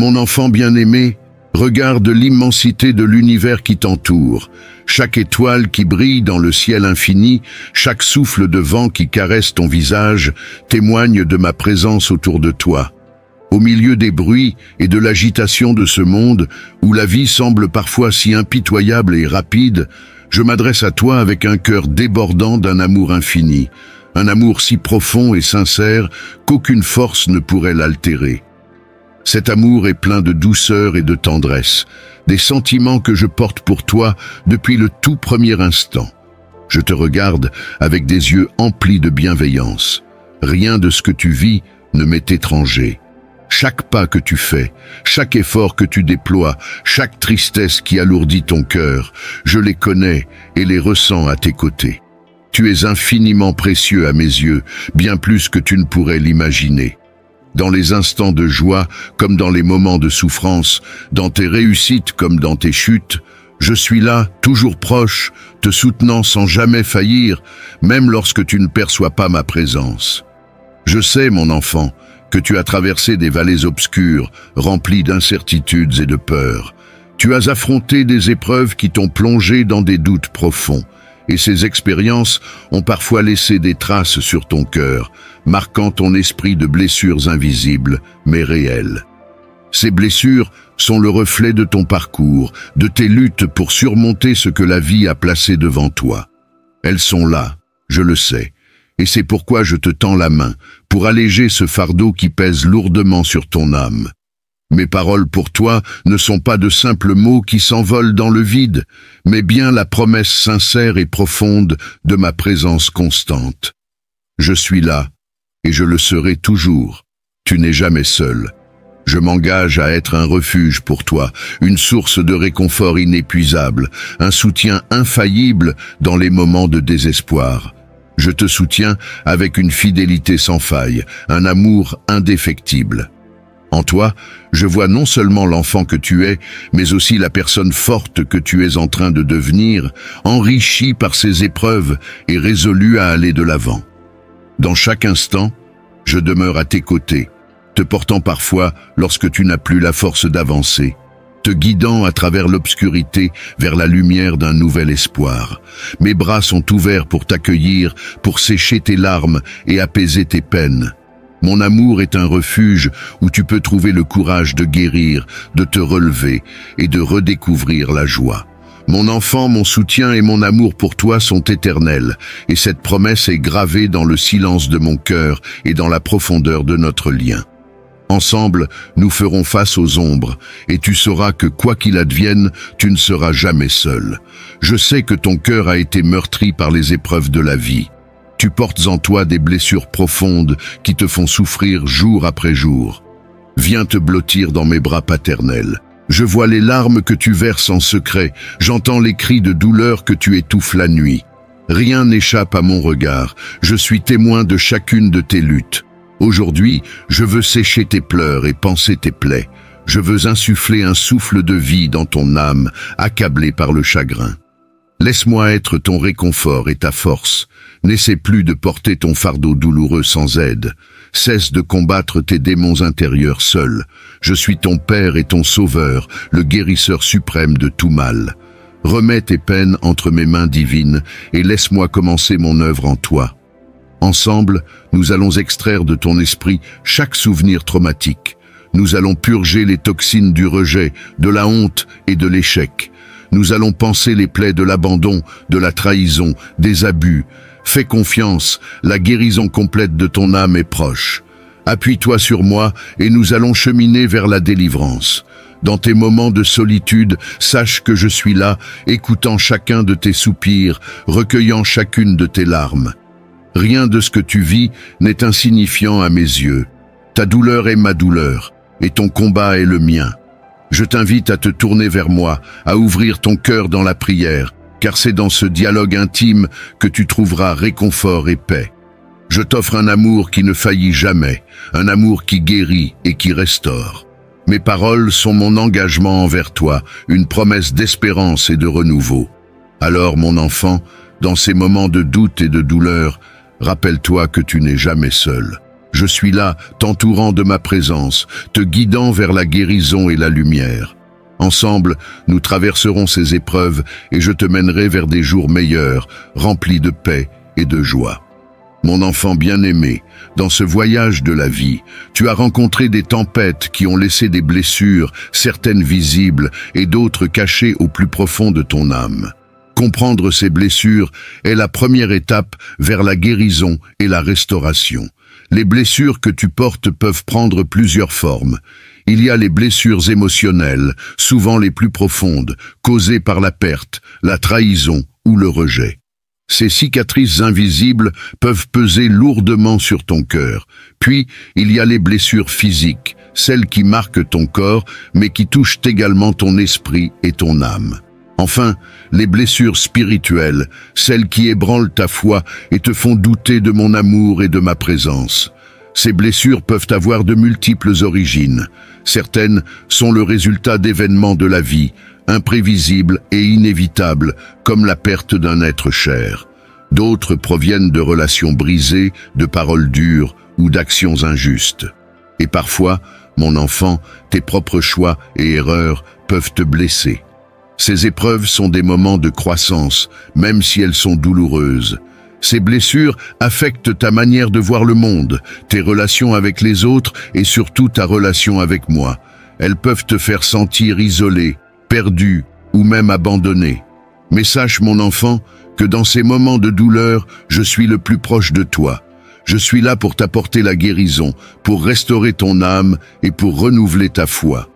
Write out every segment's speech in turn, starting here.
Mon enfant bien-aimé, regarde l'immensité de l'univers qui t'entoure. Chaque étoile qui brille dans le ciel infini, chaque souffle de vent qui caresse ton visage, témoigne de ma présence autour de toi. Au milieu des bruits et de l'agitation de ce monde, où la vie semble parfois si impitoyable et rapide, je m'adresse à toi avec un cœur débordant d'un amour infini, un amour si profond et sincère qu'aucune force ne pourrait l'altérer. Cet amour est plein de douceur et de tendresse, des sentiments que je porte pour toi depuis le tout premier instant. Je te regarde avec des yeux emplis de bienveillance. Rien de ce que tu vis ne m'est étranger. Chaque pas que tu fais, chaque effort que tu déploies, chaque tristesse qui alourdit ton cœur, je les connais et les ressens à tes côtés. Tu es infiniment précieux à mes yeux, bien plus que tu ne pourrais l'imaginer. Dans les instants de joie comme dans les moments de souffrance, dans tes réussites comme dans tes chutes, je suis là, toujours proche, te soutenant sans jamais faillir, même lorsque tu ne perçois pas ma présence. Je sais, mon enfant, que tu as traversé des vallées obscures, remplies d'incertitudes et de peurs. Tu as affronté des épreuves qui t'ont plongé dans des doutes profonds, et ces expériences ont parfois laissé des traces sur ton cœur, marquant ton esprit de blessures invisibles, mais réelles. Ces blessures sont le reflet de ton parcours, de tes luttes pour surmonter ce que la vie a placé devant toi. Elles sont là, je le sais, et c'est pourquoi je te tends la main, pour alléger ce fardeau qui pèse lourdement sur ton âme. Mes paroles pour toi ne sont pas de simples mots qui s'envolent dans le vide, mais bien la promesse sincère et profonde de ma présence constante. Je suis là, et je le serai toujours. Tu n'es jamais seul. Je m'engage à être un refuge pour toi, une source de réconfort inépuisable, un soutien infaillible dans les moments de désespoir. Je te soutiens avec une fidélité sans faille, un amour indéfectible. En toi, je vois non seulement l'enfant que tu es, mais aussi la personne forte que tu es en train de devenir, enrichie par ces épreuves et résolue à aller de l'avant. Dans chaque instant, je demeure à tes côtés, te portant parfois lorsque tu n'as plus la force d'avancer, te guidant à travers l'obscurité vers la lumière d'un nouvel espoir. Mes bras sont ouverts pour t'accueillir, pour sécher tes larmes et apaiser tes peines. Mon amour est un refuge où tu peux trouver le courage de guérir, de te relever et de redécouvrir la joie. Mon enfant, mon soutien et mon amour pour toi sont éternels, et cette promesse est gravée dans le silence de mon cœur et dans la profondeur de notre lien. Ensemble, nous ferons face aux ombres, et tu sauras que quoi qu'il advienne, tu ne seras jamais seul. Je sais que ton cœur a été meurtri par les épreuves de la vie. Tu portes en toi des blessures profondes qui te font souffrir jour après jour. Viens te blottir dans mes bras paternels. Je vois les larmes que tu verses en secret, j'entends les cris de douleur que tu étouffes la nuit. Rien n'échappe à mon regard, je suis témoin de chacune de tes luttes. Aujourd'hui, je veux sécher tes pleurs et panser tes plaies. Je veux insuffler un souffle de vie dans ton âme, accablée par le chagrin. Laisse-moi être ton réconfort et ta force. N'essaie plus de porter ton fardeau douloureux sans aide. Cesse de combattre tes démons intérieurs seul. Je suis ton Père et ton Sauveur, le guérisseur suprême de tout mal. Remets tes peines entre mes mains divines et laisse-moi commencer mon œuvre en toi. Ensemble, nous allons extraire de ton esprit chaque souvenir traumatique. Nous allons purger les toxines du rejet, de la honte et de l'échec. Nous allons panser les plaies de l'abandon, de la trahison, des abus. Fais confiance, la guérison complète de ton âme est proche. Appuie-toi sur moi et nous allons cheminer vers la délivrance. Dans tes moments de solitude, sache que je suis là, écoutant chacun de tes soupirs, recueillant chacune de tes larmes. Rien de ce que tu vis n'est insignifiant à mes yeux. Ta douleur est ma douleur, et ton combat est le mien. Je t'invite à te tourner vers moi, à ouvrir ton cœur dans la prière, car c'est dans ce dialogue intime que tu trouveras réconfort et paix. Je t'offre un amour qui ne faillit jamais, un amour qui guérit et qui restaure. Mes paroles sont mon engagement envers toi, une promesse d'espérance et de renouveau. Alors, mon enfant, dans ces moments de doute et de douleur, rappelle-toi que tu n'es jamais seul. Je suis là, t'entourant de ma présence, te guidant vers la guérison et la lumière. Ensemble, nous traverserons ces épreuves et je te mènerai vers des jours meilleurs, remplis de paix et de joie. Mon enfant bien-aimé, dans ce voyage de la vie, tu as rencontré des tempêtes qui ont laissé des blessures, certaines visibles et d'autres cachées au plus profond de ton âme. Comprendre ces blessures est la première étape vers la guérison et la restauration. Les blessures que tu portes peuvent prendre plusieurs formes. Il y a les blessures émotionnelles, souvent les plus profondes, causées par la perte, la trahison ou le rejet. Ces cicatrices invisibles peuvent peser lourdement sur ton cœur. Puis, il y a les blessures physiques, celles qui marquent ton corps, mais qui touchent également ton esprit et ton âme. Enfin, les blessures spirituelles, celles qui ébranlent ta foi et te font douter de mon amour et de ma présence. Ces blessures peuvent avoir de multiples origines. Certaines sont le résultat d'événements de la vie, imprévisibles et inévitables, comme la perte d'un être cher. D'autres proviennent de relations brisées, de paroles dures ou d'actions injustes. Et parfois, mon enfant, tes propres choix et erreurs peuvent te blesser. Ces épreuves sont des moments de croissance, même si elles sont douloureuses. Ces blessures affectent ta manière de voir le monde, tes relations avec les autres et surtout ta relation avec moi. Elles peuvent te faire sentir isolé, perdu ou même abandonné. Mais sache, mon enfant, que dans ces moments de douleur, je suis le plus proche de toi. Je suis là pour t'apporter la guérison, pour restaurer ton âme et pour renouveler ta foi.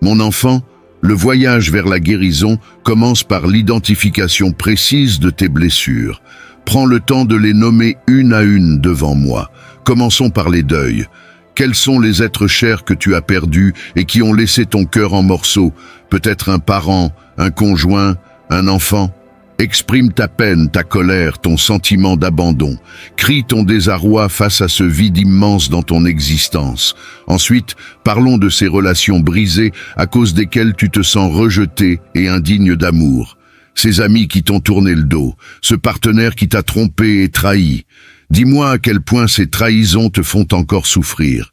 Mon enfant, le voyage vers la guérison commence par l'identification précise de tes blessures. Prends le temps de les nommer une à une devant moi. Commençons par les deuils. Quels sont les êtres chers que tu as perdus et qui ont laissé ton cœur en morceaux? Peut-être un parent, un conjoint, un enfant? Exprime ta peine, ta colère, ton sentiment d'abandon. Crie ton désarroi face à ce vide immense dans ton existence. Ensuite, parlons de ces relations brisées à cause desquelles tu te sens rejeté et indigne d'amour. Ces amis qui t'ont tourné le dos, ce partenaire qui t'a trompé et trahi. Dis-moi à quel point ces trahisons te font encore souffrir.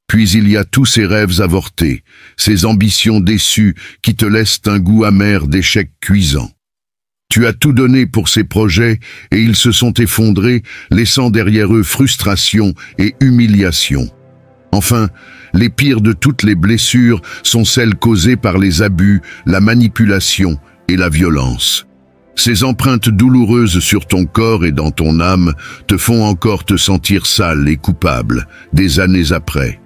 Puis il y a tous ces rêves avortés, ces ambitions déçues qui te laissent un goût amer d'échecs cuisants. Tu as tout donné pour ces projets et ils se sont effondrés, laissant derrière eux frustration et humiliation. Enfin, les pires de toutes les blessures sont celles causées par les abus, la manipulation et la violence. Ces empreintes douloureuses sur ton corps et dans ton âme te font encore te sentir sale et coupable, des années après.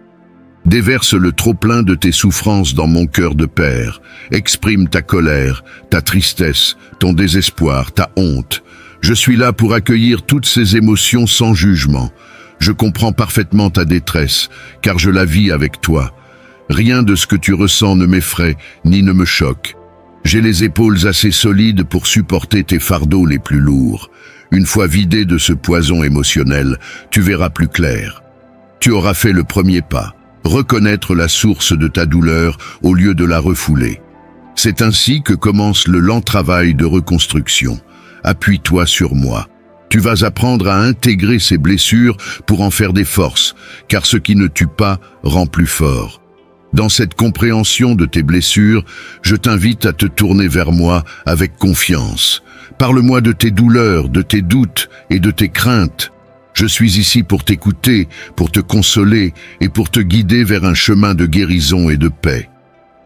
Déverse le trop-plein de tes souffrances dans mon cœur de père. Exprime ta colère, ta tristesse, ton désespoir, ta honte. Je suis là pour accueillir toutes ces émotions sans jugement. Je comprends parfaitement ta détresse, car je la vis avec toi. Rien de ce que tu ressens ne m'effraie, ni ne me choque. J'ai les épaules assez solides pour supporter tes fardeaux les plus lourds. Une fois vidé de ce poison émotionnel, tu verras plus clair. Tu auras fait le premier pas. Reconnaître la source de ta douleur au lieu de la refouler. C'est ainsi que commence le lent travail de reconstruction. Appuie-toi sur moi. Tu vas apprendre à intégrer ces blessures pour en faire des forces, car ce qui ne tue pas rend plus fort. Dans cette compréhension de tes blessures, je t'invite à te tourner vers moi avec confiance. Parle-moi de tes douleurs, de tes doutes et de tes craintes. Je suis ici pour t'écouter, pour te consoler et pour te guider vers un chemin de guérison et de paix.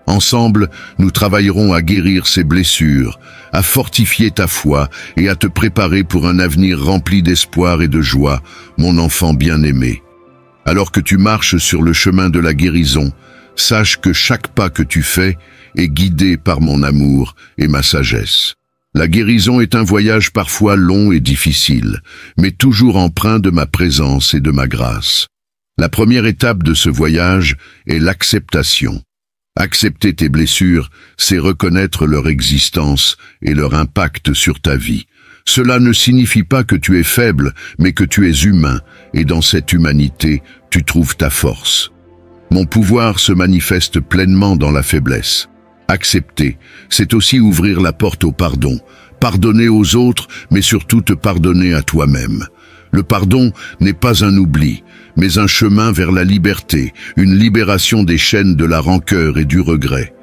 Ensemble, nous travaillerons à guérir ces blessures, à fortifier ta foi et à te préparer pour un avenir rempli d'espoir et de joie, mon enfant bien-aimé. Alors que tu marches sur le chemin de la guérison, sache que chaque pas que tu fais est guidé par mon amour et ma sagesse. La guérison est un voyage parfois long et difficile, mais toujours empreint de ma présence et de ma grâce. La première étape de ce voyage est l'acceptation. Accepter tes blessures, c'est reconnaître leur existence et leur impact sur ta vie. Cela ne signifie pas que tu es faible, mais que tu es humain, et dans cette humanité, tu trouves ta force. Mon pouvoir se manifeste pleinement dans la faiblesse. Accepter, c'est aussi ouvrir la porte au pardon. Pardonner aux autres, mais surtout te pardonner à toi-même. Le pardon n'est pas un oubli, mais un chemin vers la liberté, une libération des chaînes de la rancœur et du regret.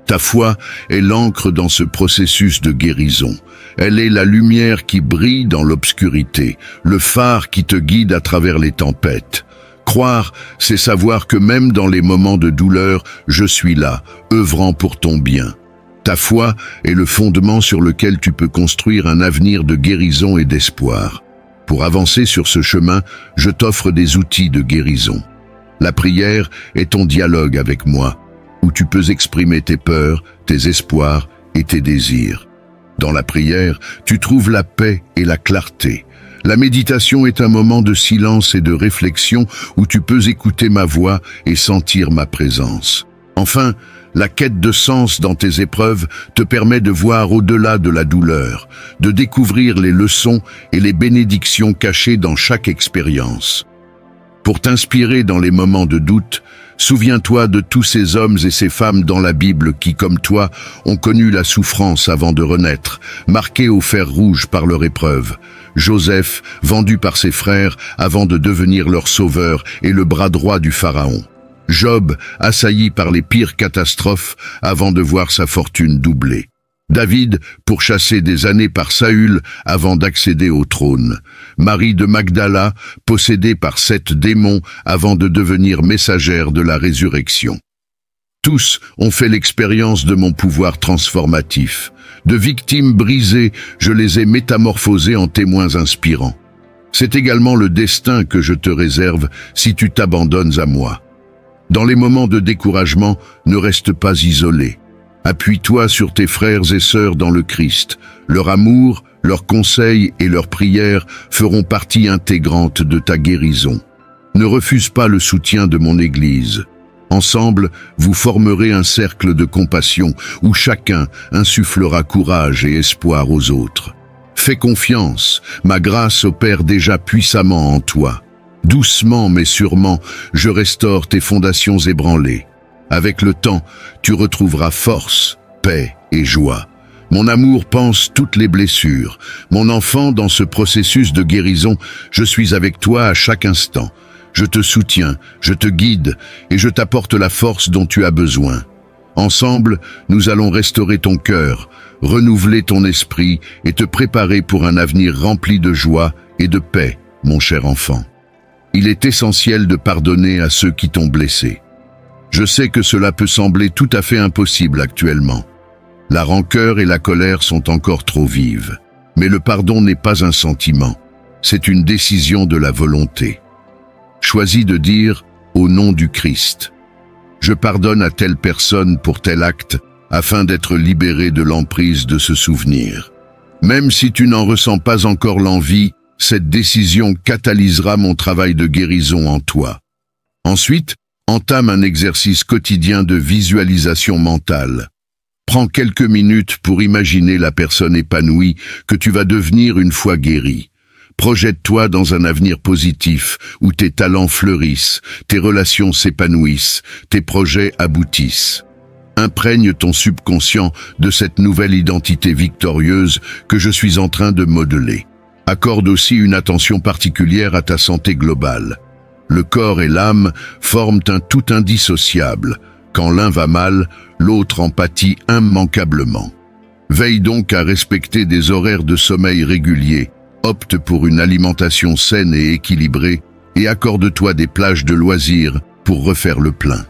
Ta foi est l'encre dans ce processus de guérison. Elle est la lumière qui brille dans l'obscurité, le phare qui te guide à travers les tempêtes. Croire, c'est savoir que même dans les moments de douleur, je suis là, œuvrant pour ton bien. Ta foi est le fondement sur lequel tu peux construire un avenir de guérison et d'espoir. Pour avancer sur ce chemin, je t'offre des outils de guérison. La prière est ton dialogue avec moi, où tu peux exprimer tes peurs, tes espoirs et tes désirs. Dans la prière, tu trouves la paix et la clarté. La méditation est un moment de silence et de réflexion où tu peux écouter ma voix et sentir ma présence. Enfin, la quête de sens dans tes épreuves te permet de voir au-delà de la douleur, de découvrir les leçons et les bénédictions cachées dans chaque expérience. Pour t'inspirer dans les moments de doute, souviens-toi de tous ces hommes et ces femmes dans la Bible qui, comme toi, ont connu la souffrance avant de renaître, marqués au fer rouge par leur épreuve. Joseph, vendu par ses frères avant de devenir leur sauveur et le bras droit du Pharaon. Job, assailli par les pires catastrophes avant de voir sa fortune doublée. David, pourchassé des années par Saül avant d'accéder au trône. Marie de Magdala, possédée par 7 démons avant de devenir messagère de la résurrection. Tous ont fait l'expérience de mon pouvoir transformatif. De victimes brisées, je les ai métamorphosées en témoins inspirants. C'est également le destin que je te réserve si tu t'abandonnes à moi. Dans les moments de découragement, ne reste pas isolé. Appuie-toi sur tes frères et sœurs dans le Christ. Leur amour, leurs conseils et leurs prières feront partie intégrante de ta guérison. Ne refuse pas le soutien de mon Église. Ensemble, vous formerez un cercle de compassion où chacun insufflera courage et espoir aux autres. Fais confiance, ma grâce opère déjà puissamment en toi. Doucement mais sûrement, je restaure tes fondations ébranlées. Avec le temps, tu retrouveras force, paix et joie. Mon amour panse toutes les blessures. Mon enfant, dans ce processus de guérison, je suis avec toi à chaque instant. Je te soutiens, je te guide et je t'apporte la force dont tu as besoin. Ensemble, nous allons restaurer ton cœur, renouveler ton esprit et te préparer pour un avenir rempli de joie et de paix, mon cher enfant. Il est essentiel de pardonner à ceux qui t'ont blessé. Je sais que cela peut sembler tout à fait impossible actuellement. La rancœur et la colère sont encore trop vives. Mais le pardon n'est pas un sentiment, c'est une décision de la volonté. Choisis de dire « Au nom du Christ ». Je pardonne à telle personne pour tel acte afin d'être libéré de l'emprise de ce souvenir. Même si tu n'en ressens pas encore l'envie, cette décision catalysera mon travail de guérison en toi. Ensuite, entame un exercice quotidien de visualisation mentale. Prends quelques minutes pour imaginer la personne épanouie que tu vas devenir une fois guérie. Projette-toi dans un avenir positif où tes talents fleurissent, tes relations s'épanouissent, tes projets aboutissent. Imprègne ton subconscient de cette nouvelle identité victorieuse que je suis en train de modeler. Accorde aussi une attention particulière à ta santé globale. Le corps et l'âme forment un tout indissociable. Quand l'un va mal, l'autre en pâtit immanquablement. Veille donc à respecter des horaires de sommeil réguliers, opte pour une alimentation saine et équilibrée et accorde-toi des plages de loisirs pour refaire le plein.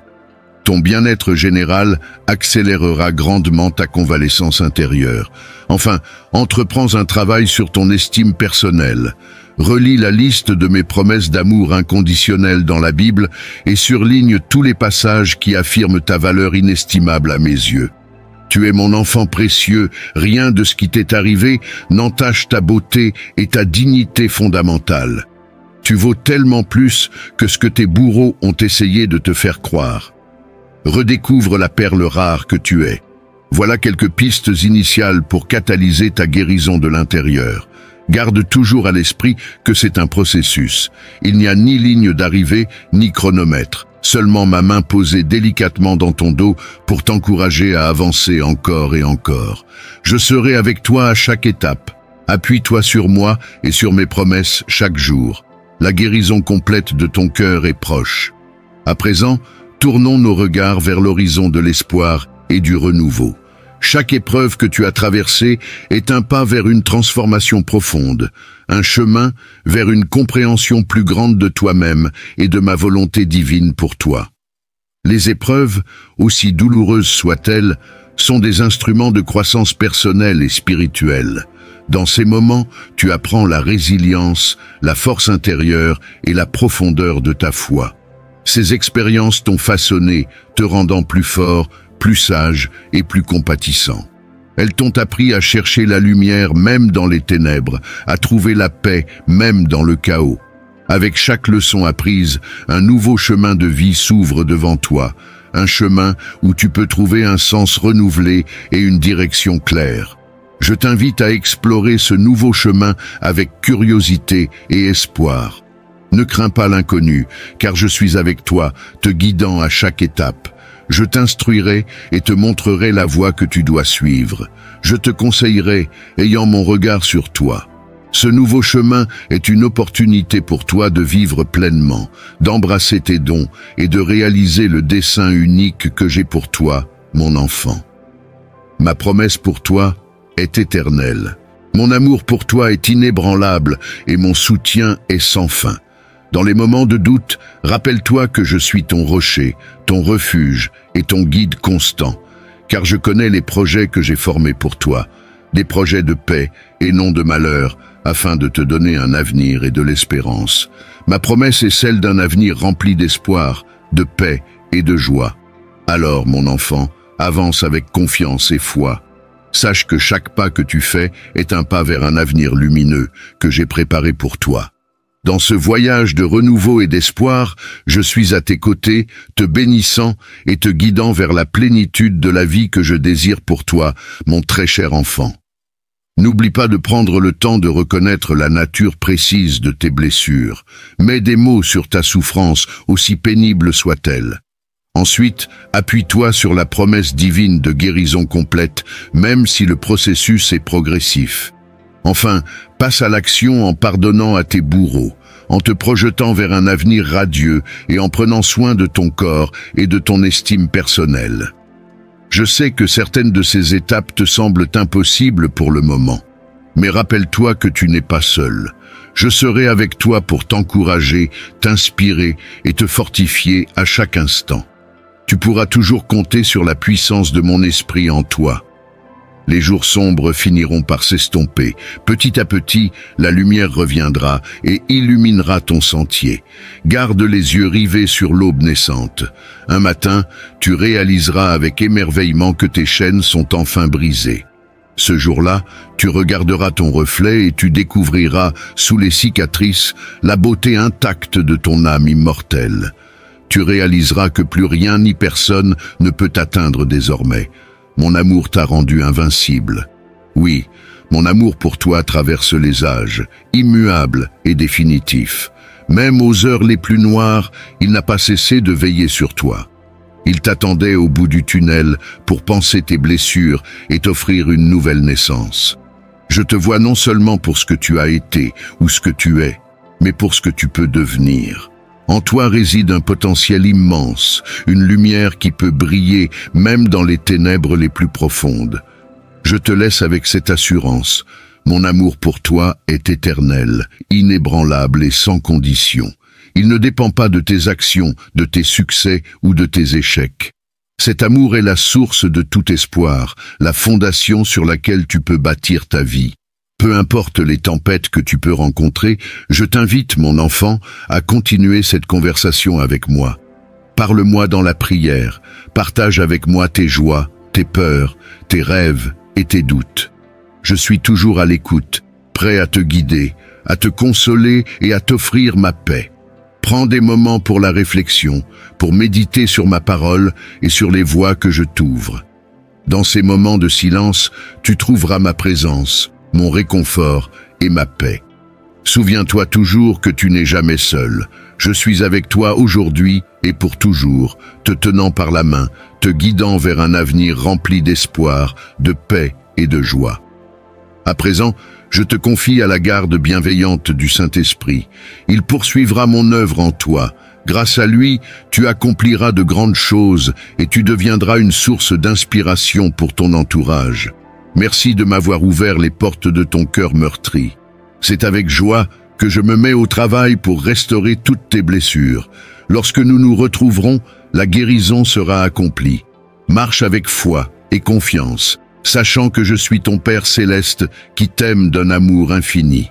Ton bien-être général accélérera grandement ta convalescence intérieure. Enfin, entreprends un travail sur ton estime personnelle. Relis la liste de mes promesses d'amour inconditionnel dans la Bible et surligne tous les passages qui affirment ta valeur inestimable à mes yeux. Tu es mon enfant précieux, rien de ce qui t'est arrivé n'entache ta beauté et ta dignité fondamentale. Tu vaux tellement plus que ce que tes bourreaux ont essayé de te faire croire. Redécouvre la perle rare que tu es. Voilà quelques pistes initiales pour catalyser ta guérison de l'intérieur. Garde toujours à l'esprit que c'est un processus. Il n'y a ni ligne d'arrivée, ni chronomètre. Seulement ma main posée délicatement dans ton dos pour t'encourager à avancer encore et encore. Je serai avec toi à chaque étape. Appuie-toi sur moi et sur mes promesses chaque jour. La guérison complète de ton cœur est proche. À présent, tournons nos regards vers l'horizon de l'espoir et du renouveau. Chaque épreuve que tu as traversée est un pas vers une transformation profonde, un chemin vers une compréhension plus grande de toi-même et de ma volonté divine pour toi. Les épreuves, aussi douloureuses soient-elles, sont des instruments de croissance personnelle et spirituelle. Dans ces moments, tu apprends la résilience, la force intérieure et la profondeur de ta foi. Ces expériences t'ont façonné, te rendant plus fort, plus sage et plus compatissant. Elles t'ont appris à chercher la lumière même dans les ténèbres, à trouver la paix même dans le chaos. Avec chaque leçon apprise, un nouveau chemin de vie s'ouvre devant toi, un chemin où tu peux trouver un sens renouvelé et une direction claire. Je t'invite à explorer ce nouveau chemin avec curiosité et espoir. Ne crains pas l'inconnu, car je suis avec toi, te guidant à chaque étape. Je t'instruirai et te montrerai la voie que tu dois suivre. Je te conseillerai, ayant mon regard sur toi. Ce nouveau chemin est une opportunité pour toi de vivre pleinement, d'embrasser tes dons et de réaliser le dessein unique que j'ai pour toi, mon enfant. Ma promesse pour toi est éternelle. Mon amour pour toi est inébranlable et mon soutien est sans fin. Dans les moments de doute, rappelle-toi que je suis ton rocher, ton refuge et ton guide constant, car je connais les projets que j'ai formés pour toi, des projets de paix et non de malheur, afin de te donner un avenir et de l'espérance. Ma promesse est celle d'un avenir rempli d'espoir, de paix et de joie. Alors, mon enfant, avance avec confiance et foi. Sache que chaque pas que tu fais est un pas vers un avenir lumineux que j'ai préparé pour toi. Dans ce voyage de renouveau et d'espoir, je suis à tes côtés, te bénissant et te guidant vers la plénitude de la vie que je désire pour toi, mon très cher enfant. N'oublie pas de prendre le temps de reconnaître la nature précise de tes blessures. Mets des mots sur ta souffrance, aussi pénible soit-elle. Ensuite, appuie-toi sur la promesse divine de guérison complète, même si le processus est progressif. Enfin, passe à l'action en pardonnant à tes bourreaux, en te projetant vers un avenir radieux et en prenant soin de ton corps et de ton estime personnelle. Je sais que certaines de ces étapes te semblent impossibles pour le moment, mais rappelle-toi que tu n'es pas seul. Je serai avec toi pour t'encourager, t'inspirer et te fortifier à chaque instant. Tu pourras toujours compter sur la puissance de mon esprit en toi. Les jours sombres finiront par s'estomper. Petit à petit, la lumière reviendra et illuminera ton sentier. Garde les yeux rivés sur l'aube naissante. Un matin, tu réaliseras avec émerveillement que tes chaînes sont enfin brisées. Ce jour-là, tu regarderas ton reflet et tu découvriras, sous les cicatrices, la beauté intacte de ton âme immortelle. Tu réaliseras que plus rien ni personne ne peut t'atteindre désormais. Mon amour t'a rendu invincible. Oui, mon amour pour toi traverse les âges, immuable et définitif. Même aux heures les plus noires, il n'a pas cessé de veiller sur toi. Il t'attendait au bout du tunnel pour panser tes blessures et t'offrir une nouvelle naissance. Je te vois non seulement pour ce que tu as été ou ce que tu es, mais pour ce que tu peux devenir. En toi réside un potentiel immense, une lumière qui peut briller même dans les ténèbres les plus profondes. Je te laisse avec cette assurance. Mon amour pour toi est éternel, inébranlable et sans condition. Il ne dépend pas de tes actions, de tes succès ou de tes échecs. Cet amour est la source de tout espoir, la fondation sur laquelle tu peux bâtir ta vie. Peu importe les tempêtes que tu peux rencontrer, je t'invite, mon enfant, à continuer cette conversation avec moi. Parle-moi dans la prière, partage avec moi tes joies, tes peurs, tes rêves et tes doutes. Je suis toujours à l'écoute, prêt à te guider, à te consoler et à t'offrir ma paix. Prends des moments pour la réflexion, pour méditer sur ma parole et sur les voies que je t'ouvre. Dans ces moments de silence, tu trouveras ma présence, mon réconfort et ma paix. Souviens-toi toujours que tu n'es jamais seul. Je suis avec toi aujourd'hui et pour toujours, te tenant par la main, te guidant vers un avenir rempli d'espoir, de paix et de joie. À présent, Je te confie à la garde bienveillante du Saint-Esprit. Il poursuivra mon œuvre en toi. Grâce à lui, tu accompliras de grandes choses et tu deviendras une source d'inspiration pour ton entourage. Merci de m'avoir ouvert les portes de ton cœur meurtri. C'est avec joie que je me mets au travail pour restaurer toutes tes blessures. Lorsque nous nous retrouverons, la guérison sera accomplie. Marche avec foi et confiance, sachant que je suis ton Père céleste qui t'aime d'un amour infini.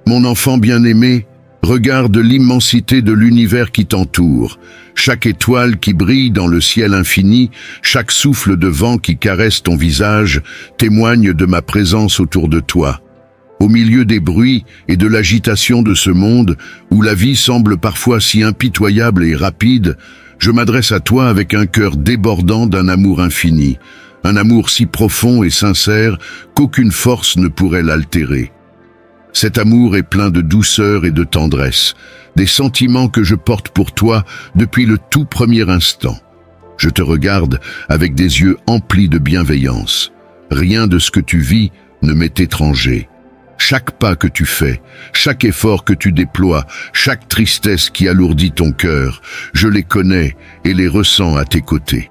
Mon enfant bien-aimé, regarde l'immensité de l'univers qui t'entoure. Chaque étoile qui brille dans le ciel infini, chaque souffle de vent qui caresse ton visage, témoigne de ma présence autour de toi. Au milieu des bruits et de l'agitation de ce monde, où la vie semble parfois si impitoyable et rapide, je m'adresse à toi avec un cœur débordant d'un amour infini, un amour si profond et sincère qu'aucune force ne pourrait l'altérer. Cet amour est plein de douceur et de tendresse, des sentiments que je porte pour toi depuis le tout premier instant. Je te regarde avec des yeux emplis de bienveillance. Rien de ce que tu vis ne m'est étranger. Chaque pas que tu fais, chaque effort que tu déploies, chaque tristesse qui alourdit ton cœur, je les connais et les ressens à tes côtés.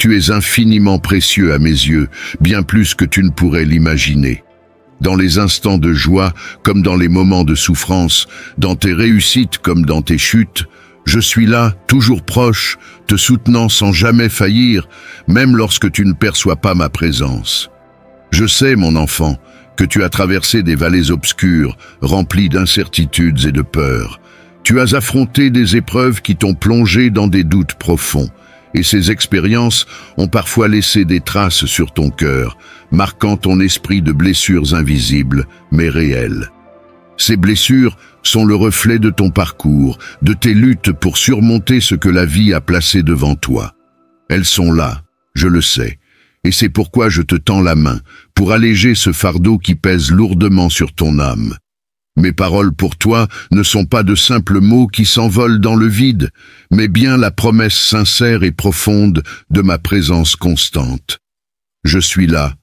Tu es infiniment précieux à mes yeux, bien plus que tu ne pourrais l'imaginer. Dans les instants de joie comme dans les moments de souffrance, dans tes réussites comme dans tes chutes, je suis là, toujours proche, te soutenant sans jamais faillir, même lorsque tu ne perçois pas ma présence. Je sais, mon enfant, que tu as traversé des vallées obscures, remplies d'incertitudes et de peurs. Tu as affronté des épreuves qui t'ont plongé dans des doutes profonds, et ces expériences ont parfois laissé des traces sur ton cœur, marquant ton esprit de blessures invisibles, mais réelles. Ces blessures sont le reflet de ton parcours, de tes luttes pour surmonter ce que la vie a placé devant toi. Elles sont là, je le sais. Et c'est pourquoi je te tends la main, pour alléger ce fardeau qui pèse lourdement sur ton âme. Mes paroles pour toi ne sont pas de simples mots qui s'envolent dans le vide, mais bien la promesse sincère et profonde de ma présence constante. Je suis là,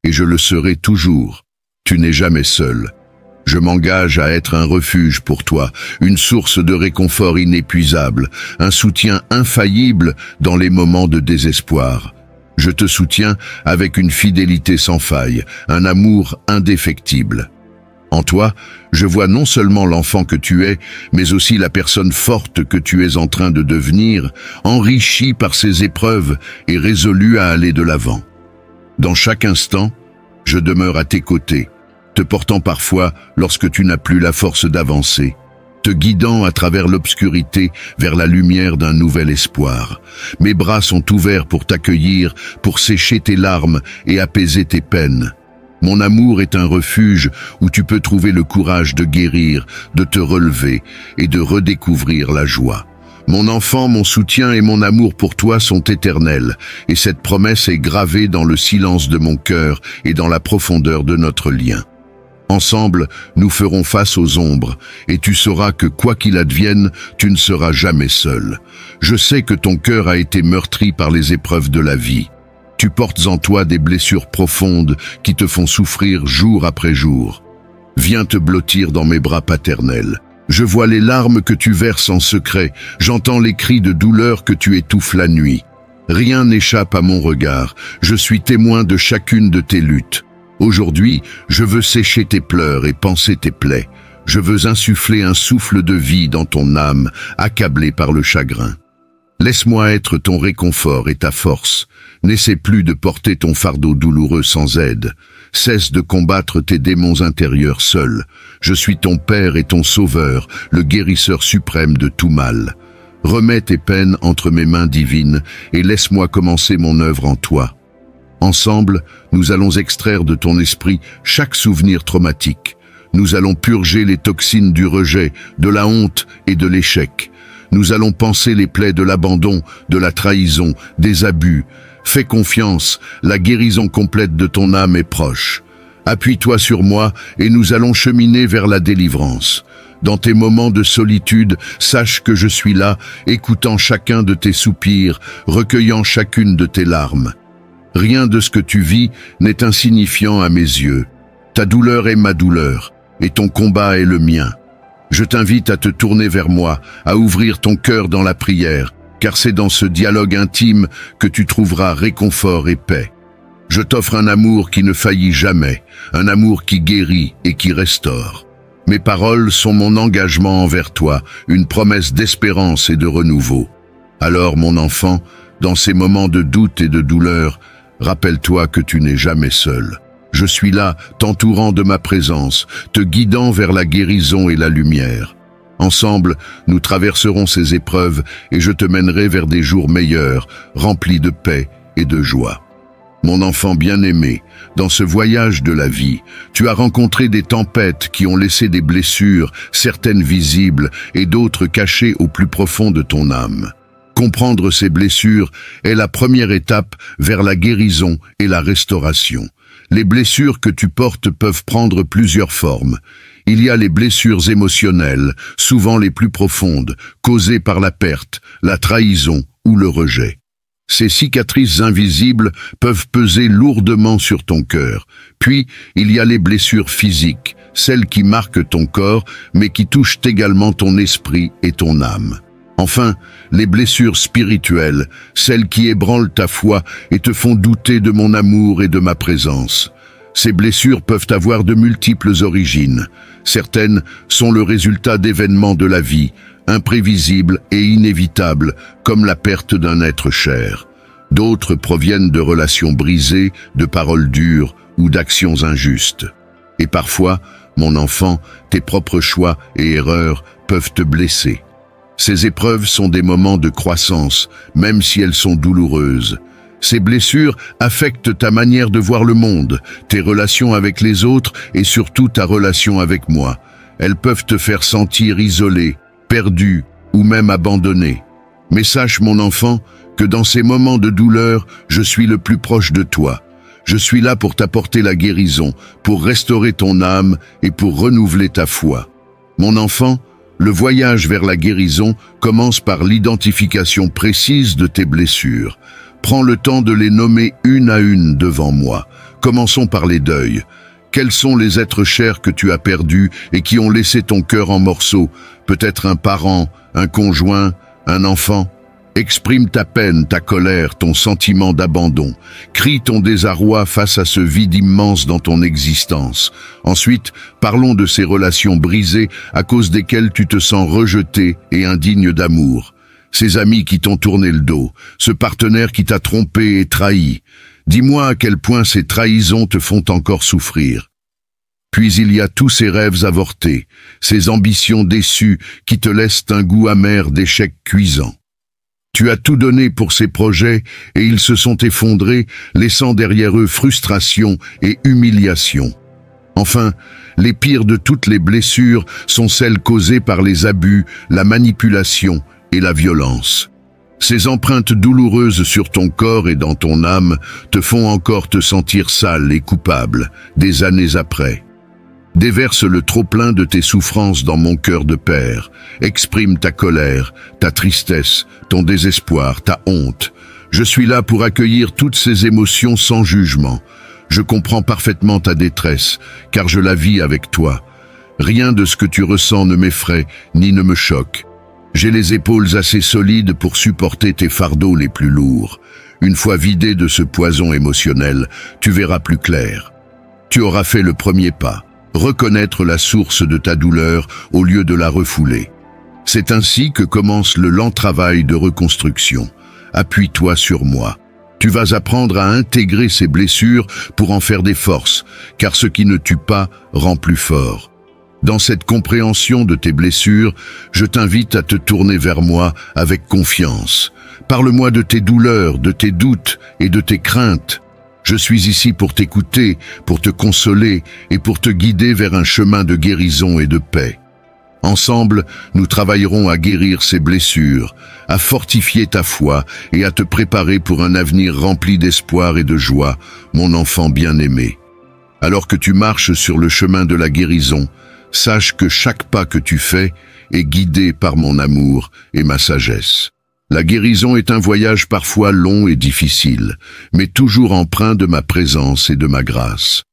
et je le serai toujours. Tu n'es jamais seul. Je m'engage à être un refuge pour toi, une source de réconfort inépuisable, un soutien infaillible dans les moments de désespoir. Je te soutiens avec une fidélité sans faille, un amour indéfectible. En toi, je vois non seulement l'enfant que tu es, mais aussi la personne forte que tu es en train de devenir, enrichie par ces épreuves et résolue à aller de l'avant. Dans chaque instant, je demeure à tes côtés, te portant parfois lorsque tu n'as plus la force d'avancer, te guidant à travers l'obscurité vers la lumière d'un nouvel espoir. Mes bras sont ouverts pour t'accueillir, pour sécher tes larmes et apaiser tes peines. Mon amour est un refuge où tu peux trouver le courage de guérir, de te relever et de redécouvrir la joie. Mon enfant, mon soutien et mon amour pour toi sont éternels, et cette promesse est gravée dans le silence de mon cœur et dans la profondeur de notre lien. Ensemble, nous ferons face aux ombres, et tu sauras que quoi qu'il advienne, tu ne seras jamais seul. Je sais que ton cœur a été meurtri par les épreuves de la vie. Tu portes en toi des blessures profondes qui te font souffrir jour après jour. Viens te blottir dans mes bras paternels. Je vois les larmes que tu verses en secret, j'entends les cris de douleur que tu étouffes la nuit. Rien n'échappe à mon regard, je suis témoin de chacune de tes luttes. Aujourd'hui, je veux sécher tes pleurs et panser tes plaies. Je veux insuffler un souffle de vie dans ton âme, accablée par le chagrin. Laisse-moi être ton réconfort et ta force. N'essaie plus de porter ton fardeau douloureux sans aide. Cesse de combattre tes démons intérieurs seul. Je suis ton Père et ton Sauveur, le guérisseur suprême de tout mal. Remets tes peines entre mes mains divines et laisse-moi commencer mon œuvre en toi. Ensemble, nous allons extraire de ton esprit chaque souvenir traumatique. Nous allons purger les toxines du rejet, de la honte et de l'échec. Nous allons panser les plaies de l'abandon, de la trahison, des abus. Fais confiance, la guérison complète de ton âme est proche. Appuie-toi sur moi et nous allons cheminer vers la délivrance. Dans tes moments de solitude, sache que je suis là, écoutant chacun de tes soupirs, recueillant chacune de tes larmes. Rien de ce que tu vis n'est insignifiant à mes yeux. Ta douleur est ma douleur, et ton combat est le mien. Je t'invite à te tourner vers moi, à ouvrir ton cœur dans la prière, car c'est dans ce dialogue intime que tu trouveras réconfort et paix. Je t'offre un amour qui ne faillit jamais, un amour qui guérit et qui restaure. Mes paroles sont mon engagement envers toi, une promesse d'espérance et de renouveau. Alors, mon enfant, dans ces moments de doute et de douleur, rappelle-toi que tu n'es jamais seul. Je suis là, t'entourant de ma présence, te guidant vers la guérison et la lumière. Ensemble, nous traverserons ces épreuves et je te mènerai vers des jours meilleurs, remplis de paix et de joie. Mon enfant bien-aimé, dans ce voyage de la vie, tu as rencontré des tempêtes qui ont laissé des blessures, certaines visibles et d'autres cachées au plus profond de ton âme. Comprendre ces blessures est la première étape vers la guérison et la restauration. Les blessures que tu portes peuvent prendre plusieurs formes. Il y a les blessures émotionnelles, souvent les plus profondes, causées par la perte, la trahison ou le rejet. Ces cicatrices invisibles peuvent peser lourdement sur ton cœur. Puis, il y a les blessures physiques, celles qui marquent ton corps, mais qui touchent également ton esprit et ton âme. Enfin, les blessures spirituelles, celles qui ébranlent ta foi et te font douter de mon amour et de ma présence. Ces blessures peuvent avoir de multiples origines. Certaines sont le résultat d'événements de la vie, imprévisibles et inévitables, comme la perte d'un être cher. D'autres proviennent de relations brisées, de paroles dures ou d'actions injustes. Et parfois, mon enfant, tes propres choix et erreurs peuvent te blesser. Ces épreuves sont des moments de croissance, même si elles sont douloureuses. Ces blessures affectent ta manière de voir le monde, tes relations avec les autres et surtout ta relation avec moi. Elles peuvent te faire sentir isolé, perdu ou même abandonné. Mais sache, mon enfant, que dans ces moments de douleur, je suis le plus proche de toi. Je suis là pour t'apporter la guérison, pour restaurer ton âme et pour renouveler ta foi. Mon enfant, le voyage vers la guérison commence par l'identification précise de tes blessures. Prends le temps de les nommer une à une devant moi. Commençons par les deuils. Quels sont les êtres chers que tu as perdus et qui ont laissé ton cœur en morceaux? Peut-être un parent, un conjoint, un enfant? Exprime ta peine, ta colère, ton sentiment d'abandon. Crie ton désarroi face à ce vide immense dans ton existence. Ensuite, parlons de ces relations brisées à cause desquelles tu te sens rejeté et indigne d'amour. Ces amis qui t'ont tourné le dos, ce partenaire qui t'a trompé et trahi. Dis-moi à quel point ces trahisons te font encore souffrir. Puis il y a tous ces rêves avortés, ces ambitions déçues qui te laissent un goût amer d'échecs cuisants. Tu as tout donné pour ces projets et ils se sont effondrés, laissant derrière eux frustration et humiliation. Enfin, les pires de toutes les blessures sont celles causées par les abus, la manipulation et la violence. Ces empreintes douloureuses sur ton corps et dans ton âme te font encore te sentir sale et coupable, des années après. Déverse le trop-plein de tes souffrances dans mon cœur de père. Exprime ta colère, ta tristesse, ton désespoir, ta honte. Je suis là pour accueillir toutes ces émotions sans jugement. Je comprends parfaitement ta détresse, car je la vis avec toi. Rien de ce que tu ressens ne m'effraie, ni ne me choque. J'ai les épaules assez solides pour supporter tes fardeaux les plus lourds. Une fois vidé de ce poison émotionnel, tu verras plus clair. Tu auras fait le premier pas. Reconnaître la source de ta douleur au lieu de la refouler. C'est ainsi que commence le lent travail de reconstruction. Appuie-toi sur moi. Tu vas apprendre à intégrer ces blessures pour en faire des forces, car ce qui ne tue pas rend plus fort. Dans cette compréhension de tes blessures, je t'invite à te tourner vers moi avec confiance. Parle-moi de tes douleurs, de tes doutes et de tes craintes. Je suis ici pour t'écouter, pour te consoler et pour te guider vers un chemin de guérison et de paix. Ensemble, nous travaillerons à guérir ces blessures, à fortifier ta foi et à te préparer pour un avenir rempli d'espoir et de joie, mon enfant bien-aimé. Alors que tu marches sur le chemin de la guérison, sache que chaque pas que tu fais est guidé par mon amour et ma sagesse. La guérison est un voyage parfois long et difficile, mais toujours empreint de ma présence et de ma grâce.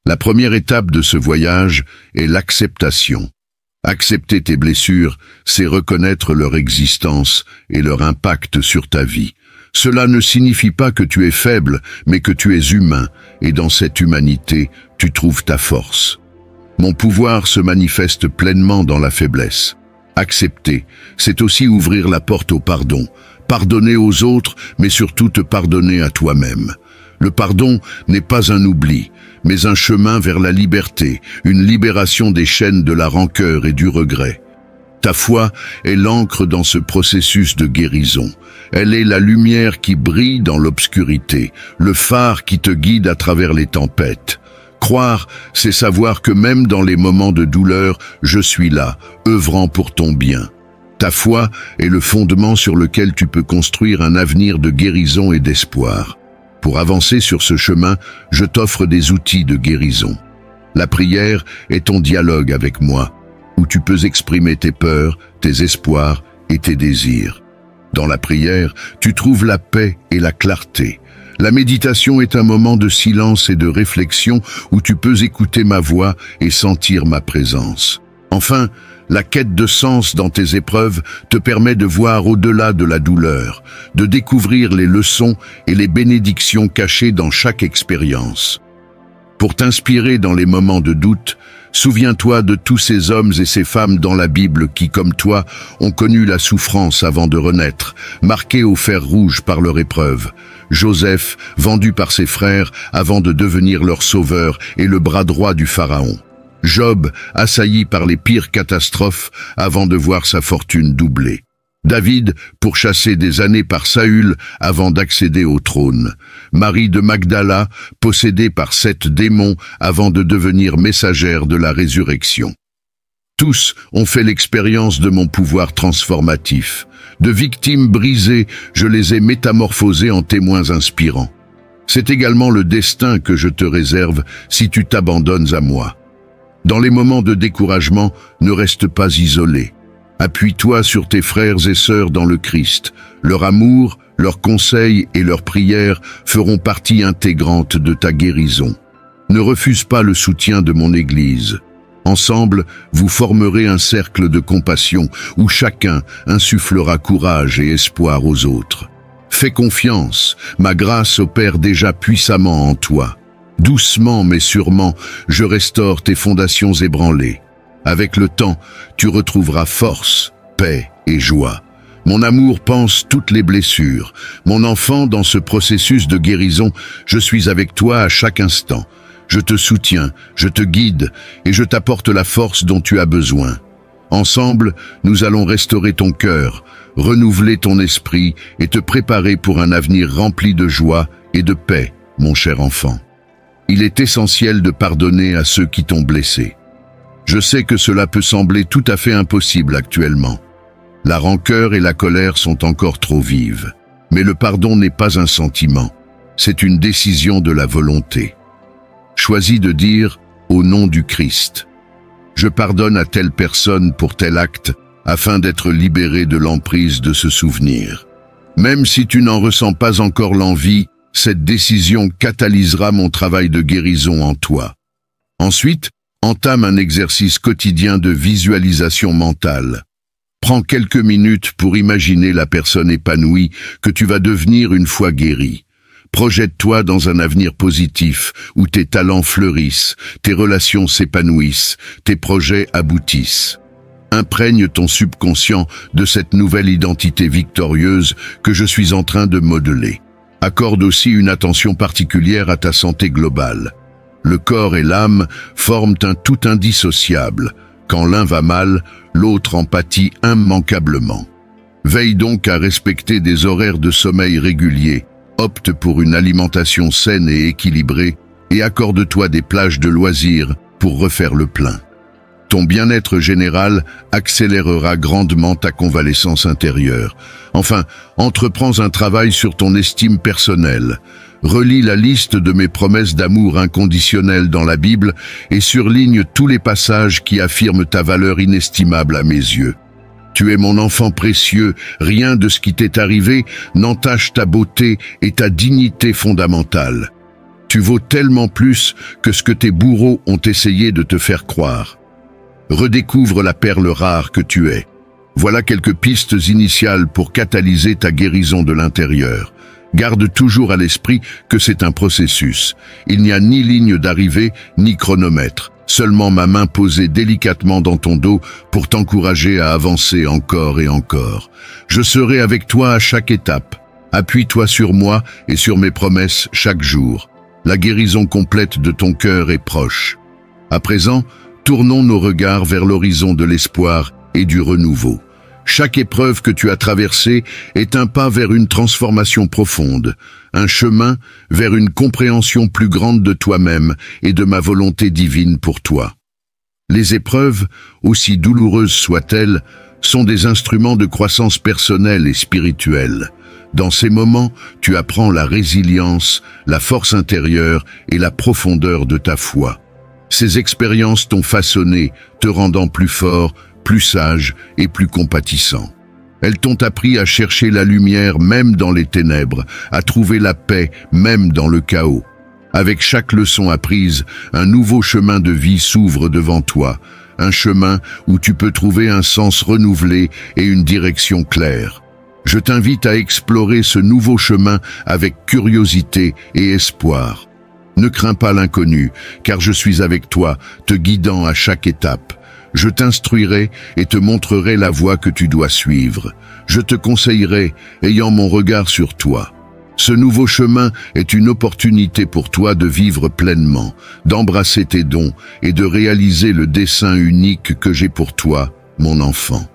La première étape de ce voyage est l'acceptation. Accepter tes blessures, c'est reconnaître leur existence et leur impact sur ta vie. Cela ne signifie pas que tu es faible, mais que tu es humain, et dans cette humanité, tu trouves ta force. Mon pouvoir se manifeste pleinement dans la faiblesse. Accepter, c'est aussi ouvrir la porte au pardon. Pardonner aux autres, mais surtout te pardonner à toi-même. Le pardon n'est pas un oubli, mais un chemin vers la liberté, une libération des chaînes de la rancœur et du regret. Ta foi est l'encre dans ce processus de guérison. Elle est la lumière qui brille dans l'obscurité, le phare qui te guide à travers les tempêtes. Croire, c'est savoir que même dans les moments de douleur, je suis là, œuvrant pour ton bien. Ta foi est le fondement sur lequel tu peux construire un avenir de guérison et d'espoir. Pour avancer sur ce chemin, je t'offre des outils de guérison. La prière est ton dialogue avec moi, où tu peux exprimer tes peurs, tes espoirs et tes désirs. Dans la prière, tu trouves la paix et la clarté. La méditation est un moment de silence et de réflexion où tu peux écouter ma voix et sentir ma présence. Enfin, la quête de sens dans tes épreuves te permet de voir au-delà de la douleur, de découvrir les leçons et les bénédictions cachées dans chaque expérience. Pour t'inspirer dans les moments de doute, souviens-toi de tous ces hommes et ces femmes dans la Bible qui, comme toi, ont connu la souffrance avant de renaître, marqués au fer rouge par leur épreuve. Joseph, vendu par ses frères avant de devenir leur sauveur et le bras droit du Pharaon. Job, assailli par les pires catastrophes avant de voir sa fortune doublée. David, pourchassé des années par Saül avant d'accéder au trône. Marie de Magdala, possédée par 7 démons avant de devenir messagère de la résurrection. Tous ont fait l'expérience de mon pouvoir transformatif. De victimes brisées, je les ai métamorphosées en témoins inspirants. C'est également le destin que je te réserve si tu t'abandonnes à moi. Dans les moments de découragement, ne reste pas isolé. Appuie-toi sur tes frères et sœurs dans le Christ. Leur amour, leurs conseils et leurs prières feront partie intégrante de ta guérison. Ne refuse pas le soutien de mon Église. Ensemble, vous formerez un cercle de compassion où chacun insufflera courage et espoir aux autres. Fais confiance, ma grâce opère déjà puissamment en toi. Doucement mais sûrement, je restaure tes fondations ébranlées. Avec le temps, tu retrouveras force, paix et joie. Mon amour panse toutes les blessures. Mon enfant, dans ce processus de guérison, je suis avec toi à chaque instant. Je te soutiens, je te guide et je t'apporte la force dont tu as besoin. Ensemble, nous allons restaurer ton cœur, renouveler ton esprit et te préparer pour un avenir rempli de joie et de paix, mon cher enfant. Il est essentiel de pardonner à ceux qui t'ont blessé. Je sais que cela peut sembler tout à fait impossible actuellement. La rancœur et la colère sont encore trop vives. Mais le pardon n'est pas un sentiment, c'est une décision de la volonté. Choisis de dire « Au nom du Christ ». Je pardonne à telle personne pour tel acte afin d'être libéré de l'emprise de ce souvenir. Même si tu n'en ressens pas encore l'envie, cette décision catalysera mon travail de guérison en toi. Ensuite, entame un exercice quotidien de visualisation mentale. Prends quelques minutes pour imaginer la personne épanouie que tu vas devenir une fois guérie. Projette-toi dans un avenir positif où tes talents fleurissent, tes relations s'épanouissent, tes projets aboutissent. Imprègne ton subconscient de cette nouvelle identité victorieuse que je suis en train de modeler. Accorde aussi une attention particulière à ta santé globale. Le corps et l'âme forment un tout indissociable. Quand l'un va mal, l'autre en pâtit immanquablement. Veille donc à respecter des horaires de sommeil réguliers, opte pour une alimentation saine et équilibrée et accorde-toi des plages de loisirs pour refaire le plein. Ton bien-être général accélérera grandement ta convalescence intérieure. Enfin, entreprends un travail sur ton estime personnelle. Relis la liste de mes promesses d'amour inconditionnel dans la Bible et surligne tous les passages qui affirment ta valeur inestimable à mes yeux. Tu es mon enfant précieux, rien de ce qui t'est arrivé n'entache ta beauté et ta dignité fondamentale. Tu Tu vaux tellement plus que ce que tes bourreaux ont essayé de te faire croire. Redécouvre la perle rare que tu es. Voilà quelques pistes initiales pour catalyser ta guérison de l'intérieur. Garde toujours à l'esprit que c'est un processus. Il n'y a ni ligne d'arrivée, ni chronomètre. Seulement ma main posée délicatement dans ton dos pour t'encourager à avancer encore et encore. Je serai avec toi à chaque étape. Appuie-toi sur moi et sur mes promesses chaque jour. La guérison complète de ton cœur est proche. À présent, tournons nos regards vers l'horizon de l'espoir et du renouveau. Chaque épreuve que tu as traversée est un pas vers une transformation profonde, un chemin vers une compréhension plus grande de toi-même et de ma volonté divine pour toi. Les épreuves, aussi douloureuses soient-elles, sont des instruments de croissance personnelle et spirituelle. Dans ces moments, tu apprends la résilience, la force intérieure et la profondeur de ta foi. Ces expériences t'ont façonné, te rendant plus fort, plus sage et plus compatissant. Elles t'ont appris à chercher la lumière même dans les ténèbres, à trouver la paix même dans le chaos. Avec chaque leçon apprise, un nouveau chemin de vie s'ouvre devant toi, un chemin où tu peux trouver un sens renouvelé et une direction claire. Je t'invite à explorer ce nouveau chemin avec curiosité et espoir. Ne crains pas l'inconnu, car je suis avec toi, te guidant à chaque étape. Je t'instruirai et te montrerai la voie que tu dois suivre. Je te conseillerai, ayant mon regard sur toi. Ce nouveau chemin est une opportunité pour toi de vivre pleinement, d'embrasser tes dons et de réaliser le dessein unique que j'ai pour toi, mon enfant.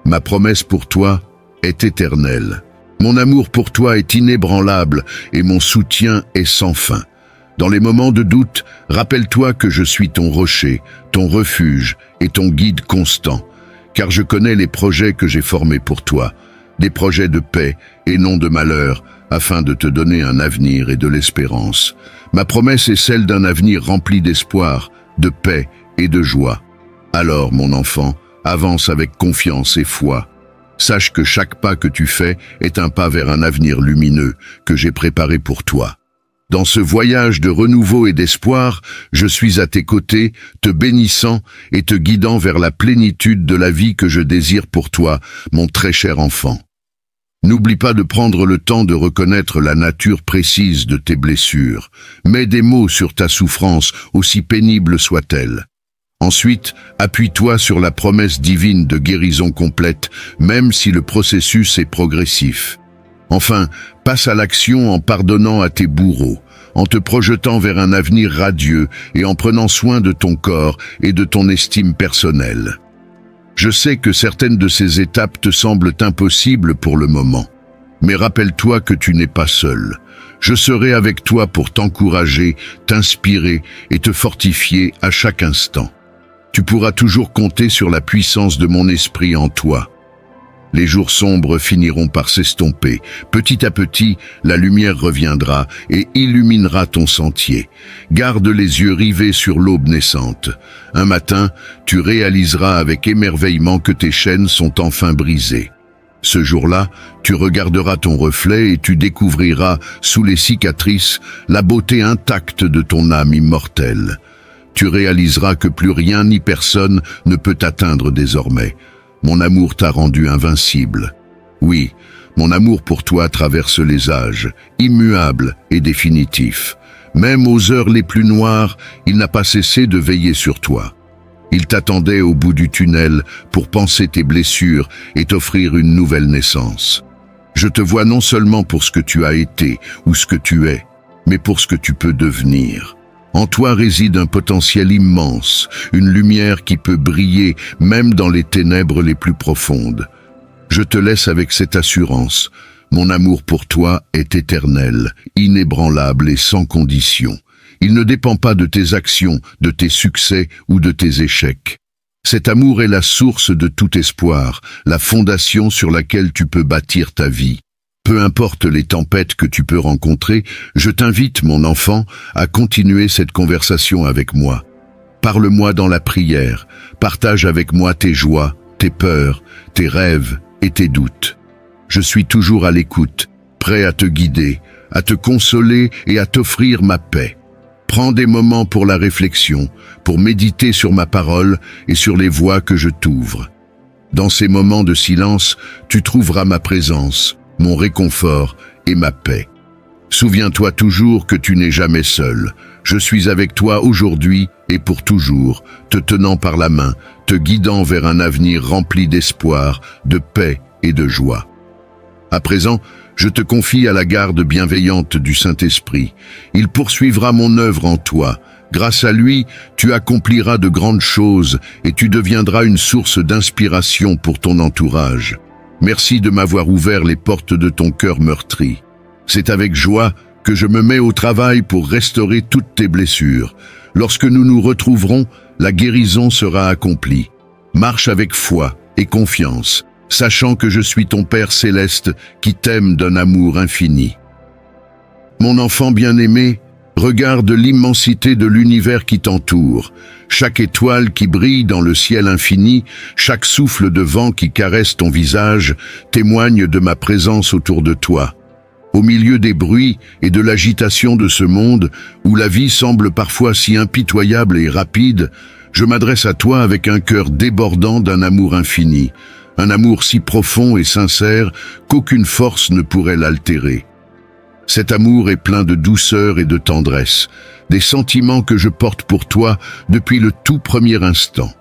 Ma promesse pour toi est éternelle. Mon amour pour toi est inébranlable et mon soutien est sans fin. Dans les moments de doute, rappelle-toi que je suis ton rocher, ton refuge et ton guide constant, car je connais les projets que j'ai formés pour toi, des projets de paix et non de malheur, afin de te donner un avenir et de l'espérance. Ma promesse est celle d'un avenir rempli d'espoir, de paix et de joie. Alors, mon enfant, avance avec confiance et foi. Sache que chaque pas que tu fais est un pas vers un avenir lumineux que j'ai préparé pour toi. Dans ce voyage de renouveau et d'espoir, je suis à tes côtés, te bénissant et te guidant vers la plénitude de la vie que je désire pour toi, mon très cher enfant. N'oublie pas de prendre le temps de reconnaître la nature précise de tes blessures. Mets des mots sur ta souffrance, aussi pénible soit-elle. Ensuite, appuie-toi sur la promesse divine de guérison complète, même si le processus est progressif. Enfin, passe à l'action en pardonnant à tes bourreaux, en te projetant vers un avenir radieux et en prenant soin de ton corps et de ton estime personnelle. Je sais que certaines de ces étapes te semblent impossibles pour le moment, mais rappelle-toi que tu n'es pas seul. Je serai avec toi pour t'encourager, t'inspirer et te fortifier à chaque instant. Tu pourras toujours compter sur la puissance de mon esprit en toi. Les jours sombres finiront par s'estomper. Petit à petit, la lumière reviendra et illuminera ton sentier. Garde les yeux rivés sur l'aube naissante. Un matin, tu réaliseras avec émerveillement que tes chaînes sont enfin brisées. Ce jour-là, tu regarderas ton reflet et tu découvriras, sous les cicatrices, la beauté intacte de ton âme immortelle. Tu réaliseras que plus rien ni personne ne peut t'atteindre désormais. Mon amour t'a rendu invincible. Oui, mon amour pour toi traverse les âges, immuable et définitif. Même aux heures les plus noires, il n'a pas cessé de veiller sur toi. Il t'attendait au bout du tunnel pour panser tes blessures et t'offrir une nouvelle naissance. Je te vois non seulement pour ce que tu as été ou ce que tu es, mais pour ce que tu peux devenir. En toi réside un potentiel immense, une lumière qui peut briller même dans les ténèbres les plus profondes. Je te laisse avec cette assurance. Mon amour pour toi est éternel, inébranlable et sans condition. Il ne dépend pas de tes actions, de tes succès ou de tes échecs. Cet amour est la source de tout espoir, la fondation sur laquelle tu peux bâtir ta vie. Peu importe les tempêtes que tu peux rencontrer, je t'invite, mon enfant, à continuer cette conversation avec moi. Parle-moi dans la prière, partage avec moi tes joies, tes peurs, tes rêves et tes doutes. Je suis toujours à l'écoute, prêt à te guider, à te consoler et à t'offrir ma paix. Prends des moments pour la réflexion, pour méditer sur ma parole et sur les voies que je t'ouvre. Dans ces moments de silence, tu trouveras ma présence, mon réconfort et ma paix. Souviens-toi toujours que tu n'es jamais seul. Je suis avec toi aujourd'hui et pour toujours, te tenant par la main, te guidant vers un avenir rempli d'espoir, de paix et de joie. À présent, je te confie à la garde bienveillante du Saint-Esprit. Il poursuivra mon œuvre en toi. Grâce à lui, tu accompliras de grandes choses et tu deviendras une source d'inspiration pour ton entourage. Merci de m'avoir ouvert les portes de ton cœur meurtri. C'est avec joie que je me mets au travail pour restaurer toutes tes blessures. Lorsque nous nous retrouverons, la guérison sera accomplie. Marche avec foi et confiance, sachant que je suis ton Père céleste qui t'aime d'un amour infini. Mon enfant bien-aimé, regarde l'immensité de l'univers qui t'entoure. Chaque étoile qui brille dans le ciel infini, chaque souffle de vent qui caresse ton visage, témoigne de ma présence autour de toi. Au milieu des bruits et de l'agitation de ce monde, où la vie semble parfois si impitoyable et rapide, je m'adresse à toi avec un cœur débordant d'un amour infini, un amour si profond et sincère qu'aucune force ne pourrait l'altérer. Cet amour est plein de douceur et de tendresse, des sentiments que je porte pour toi depuis le tout premier instant.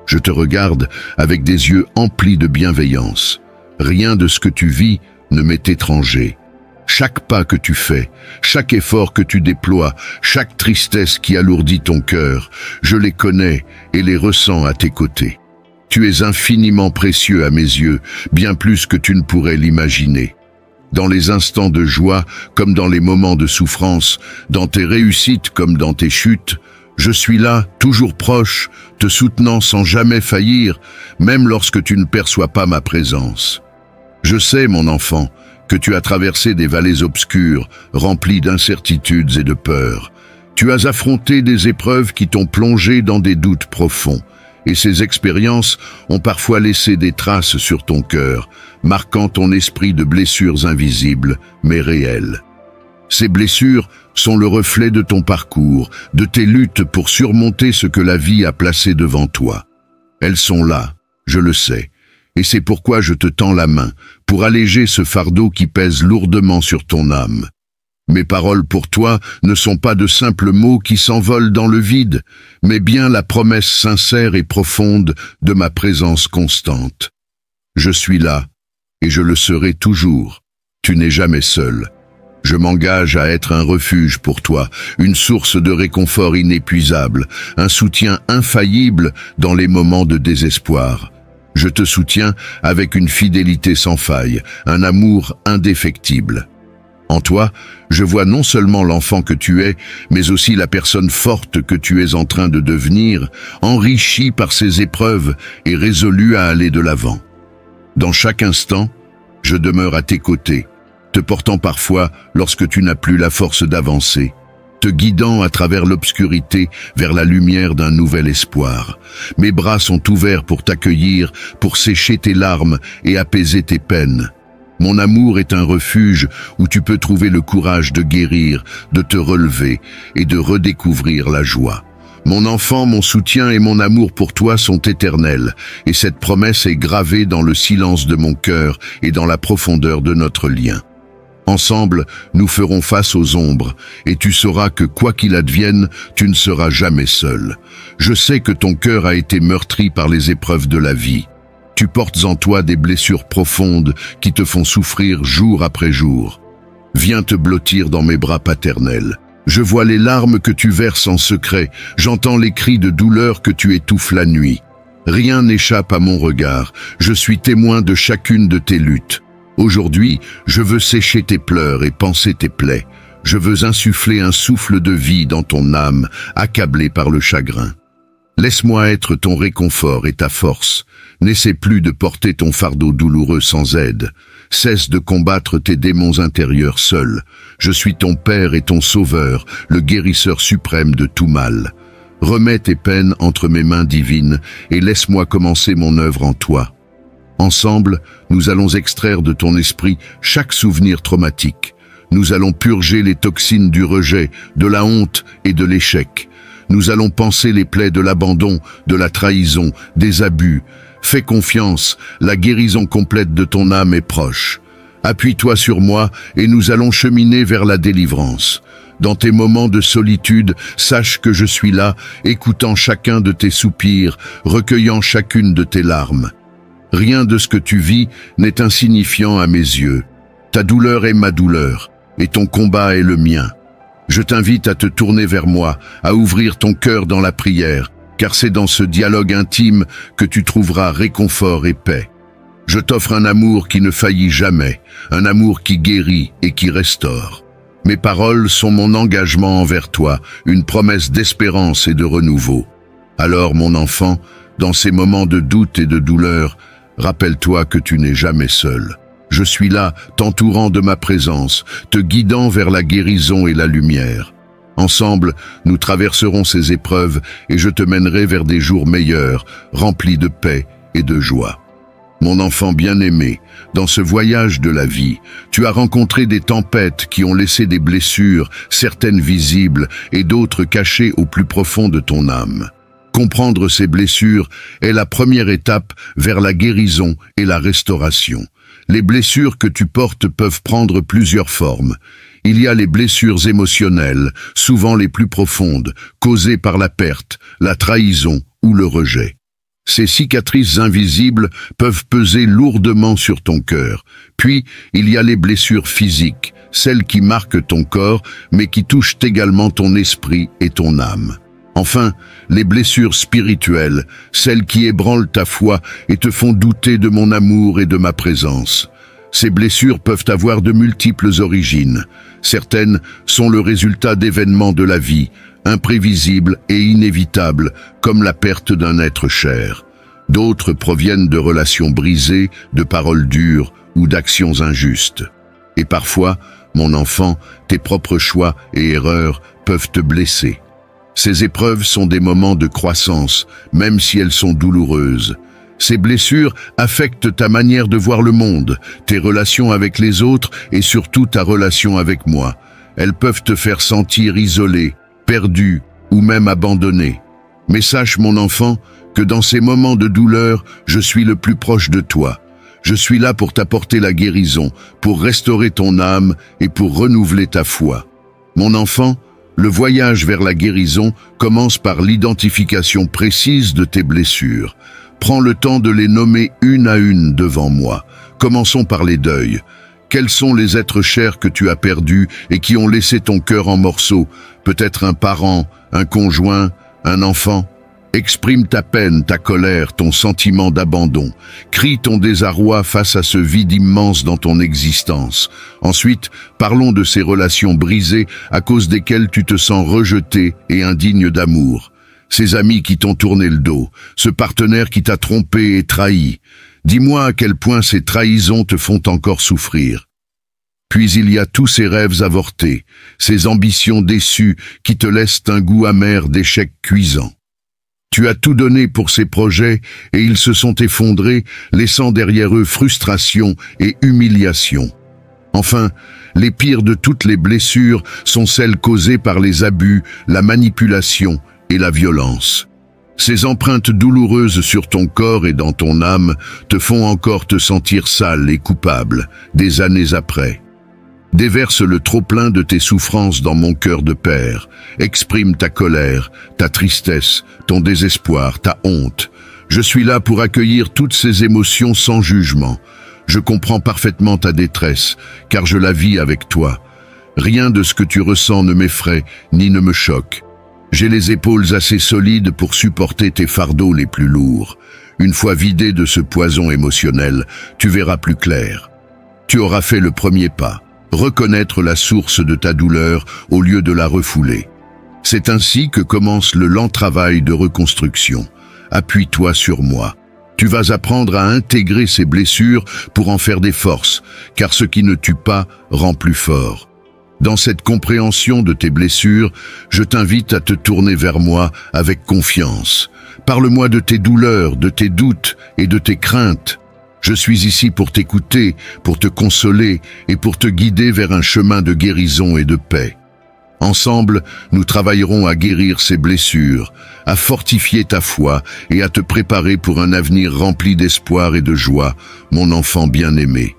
Je te regarde avec des yeux emplis de bienveillance. Rien de ce que tu vis ne m'est étranger. Chaque pas que tu fais, chaque effort que tu déploies, chaque tristesse qui alourdit ton cœur, je les connais et les ressens à tes côtés. Tu es infiniment précieux à mes yeux, bien plus que tu ne pourrais l'imaginer. Dans les instants de joie comme dans les moments de souffrance, dans tes réussites comme dans tes chutes, je suis là, toujours proche, te soutenant sans jamais faillir, même lorsque tu ne perçois pas ma présence. Je sais, mon enfant, que tu as traversé des vallées obscures, remplies d'incertitudes et de peurs. Tu as affronté des épreuves qui t'ont plongé dans des doutes profonds, et ces expériences ont parfois laissé des traces sur ton cœur, marquant ton esprit de blessures invisibles, mais réelles. Ces blessures sont le reflet de ton parcours, de tes luttes pour surmonter ce que la vie a placé devant toi. Elles sont là, je le sais. Et c'est pourquoi je te tends la main, pour alléger ce fardeau qui pèse lourdement sur ton âme. Mes paroles pour toi ne sont pas de simples mots qui s'envolent dans le vide, mais bien la promesse sincère et profonde de ma présence constante. Je suis là, et je le serai toujours. Tu n'es jamais seul. Je m'engage à être un refuge pour toi, une source de réconfort inépuisable, un soutien infaillible dans les moments de désespoir. Je te soutiens avec une fidélité sans faille, un amour indéfectible. En toi, je vois non seulement l'enfant que tu es, mais aussi la personne forte que tu es en train de devenir, enrichie par ces épreuves et résolue à aller de l'avant. Dans chaque instant, je demeure à tes côtés, te portant parfois lorsque tu n'as plus la force d'avancer, te guidant à travers l'obscurité vers la lumière d'un nouvel espoir. Mes bras sont ouverts pour t'accueillir, pour sécher tes larmes et apaiser tes peines. Mon amour est un refuge où tu peux trouver le courage de guérir, de te relever et de redécouvrir la joie. Mon enfant, mon soutien et mon amour pour toi sont éternels, et cette promesse est gravée dans le silence de mon cœur et dans la profondeur de notre lien. Ensemble, nous ferons face aux ombres, et tu sauras que quoi qu'il advienne, tu ne seras jamais seul. Je sais que ton cœur a été meurtri par les épreuves de la vie. Tu portes en toi des blessures profondes qui te font souffrir jour après jour. Viens te blottir dans mes bras paternels. Je vois les larmes que tu verses en secret, j'entends les cris de douleur que tu étouffes la nuit. Rien n'échappe à mon regard, je suis témoin de chacune de tes luttes. Aujourd'hui, je veux sécher tes pleurs et panser tes plaies. Je veux insuffler un souffle de vie dans ton âme, accablée par le chagrin. Laisse-moi être ton réconfort et ta force. N'essaie plus de porter ton fardeau douloureux sans aide. Cesse de combattre tes démons intérieurs seul. Je suis ton Père et ton Sauveur, le guérisseur suprême de tout mal. Remets tes peines entre mes mains divines et laisse-moi commencer mon œuvre en toi. Ensemble, nous allons extraire de ton esprit chaque souvenir traumatique. Nous allons purger les toxines du rejet, de la honte et de l'échec. Nous allons panser les plaies de l'abandon, de la trahison, des abus. Fais confiance, la guérison complète de ton âme est proche. Appuie-toi sur moi et nous allons cheminer vers la délivrance. Dans tes moments de solitude, sache que je suis là, écoutant chacun de tes soupirs, recueillant chacune de tes larmes. Rien de ce que tu vis n'est insignifiant à mes yeux. Ta douleur est ma douleur, et ton combat est le mien. Je t'invite à te tourner vers moi, à ouvrir ton cœur dans la prière, car c'est dans ce dialogue intime que tu trouveras réconfort et paix. Je t'offre un amour qui ne faillit jamais, un amour qui guérit et qui restaure. Mes paroles sont mon engagement envers toi, une promesse d'espérance et de renouveau. Alors, mon enfant, dans ces moments de doute et de douleur, rappelle-toi que tu n'es jamais seul. Je suis là, t'entourant de ma présence, te guidant vers la guérison et la lumière. Ensemble, nous traverserons ces épreuves et je te mènerai vers des jours meilleurs, remplis de paix et de joie. Mon enfant bien-aimé, dans ce voyage de la vie, tu as rencontré des tempêtes qui ont laissé des blessures, certaines visibles et d'autres cachées au plus profond de ton âme. Comprendre ces blessures est la première étape vers la guérison et la restauration. Les blessures que tu portes peuvent prendre plusieurs formes. Il y a les blessures émotionnelles, souvent les plus profondes, causées par la perte, la trahison ou le rejet. Ces cicatrices invisibles peuvent peser lourdement sur ton cœur. Puis, il y a les blessures physiques, celles qui marquent ton corps, mais qui touchent également ton esprit et ton âme. Enfin, les blessures spirituelles, celles qui ébranlent ta foi et te font douter de mon amour et de ma présence. Ces blessures peuvent avoir de multiples origines. Certaines sont le résultat d'événements de la vie, imprévisibles et inévitables, comme la perte d'un être cher. D'autres proviennent de relations brisées, de paroles dures ou d'actions injustes. Et parfois, mon enfant, tes propres choix et erreurs peuvent te blesser. Ces épreuves sont des moments de croissance, même si elles sont douloureuses. Ces blessures affectent ta manière de voir le monde, tes relations avec les autres et surtout ta relation avec moi. Elles peuvent te faire sentir isolé, perdu ou même abandonné. Mais sache, mon enfant, que dans ces moments de douleur, je suis le plus proche de toi. Je suis là pour t'apporter la guérison, pour restaurer ton âme et pour renouveler ta foi. Mon enfant, le voyage vers la guérison commence par l'identification précise de tes blessures. Prends le temps de les nommer une à une devant moi. Commençons par les deuils. Quels sont les êtres chers que tu as perdus et qui ont laissé ton cœur en morceaux? Peut-être un parent, un conjoint, un enfant? Exprime ta peine, ta colère, ton sentiment d'abandon. Crie ton désarroi face à ce vide immense dans ton existence. Ensuite, parlons de ces relations brisées à cause desquelles tu te sens rejeté et indigne d'amour. Ces amis qui t'ont tourné le dos, ce partenaire qui t'a trompé et trahi. Dis-moi à quel point ces trahisons te font encore souffrir. Puis il y a tous ces rêves avortés, ces ambitions déçues qui te laissent un goût amer d'échecs cuisants. Tu as tout donné pour ces projets et ils se sont effondrés, laissant derrière eux frustration et humiliation. Enfin, les pires de toutes les blessures sont celles causées par les abus, la manipulation et la violence. Ces empreintes douloureuses sur ton corps et dans ton âme te font encore te sentir sale et coupable, des années après. Déverse le trop-plein de tes souffrances dans mon cœur de père. Exprime ta colère, ta tristesse, ton désespoir, ta honte. Je suis là pour accueillir toutes ces émotions sans jugement. Je comprends parfaitement ta détresse, car je la vis avec toi. Rien de ce que tu ressens ne m'effraie, ni ne me choque. J'ai les épaules assez solides pour supporter tes fardeaux les plus lourds. Une fois vidé de ce poison émotionnel, tu verras plus clair. Tu auras fait le premier pas. Reconnaître la source de ta douleur au lieu de la refouler. C'est ainsi que commence le lent travail de reconstruction. Appuie-toi sur moi. Tu vas apprendre à intégrer ces blessures pour en faire des forces, car ce qui ne tue pas rend plus fort. Dans cette compréhension de tes blessures, je t'invite à te tourner vers moi avec confiance. Parle-moi de tes douleurs, de tes doutes et de tes craintes. Je suis ici pour t'écouter, pour te consoler et pour te guider vers un chemin de guérison et de paix. Ensemble, nous travaillerons à guérir ces blessures, à fortifier ta foi et à te préparer pour un avenir rempli d'espoir et de joie, mon enfant bien-aimé.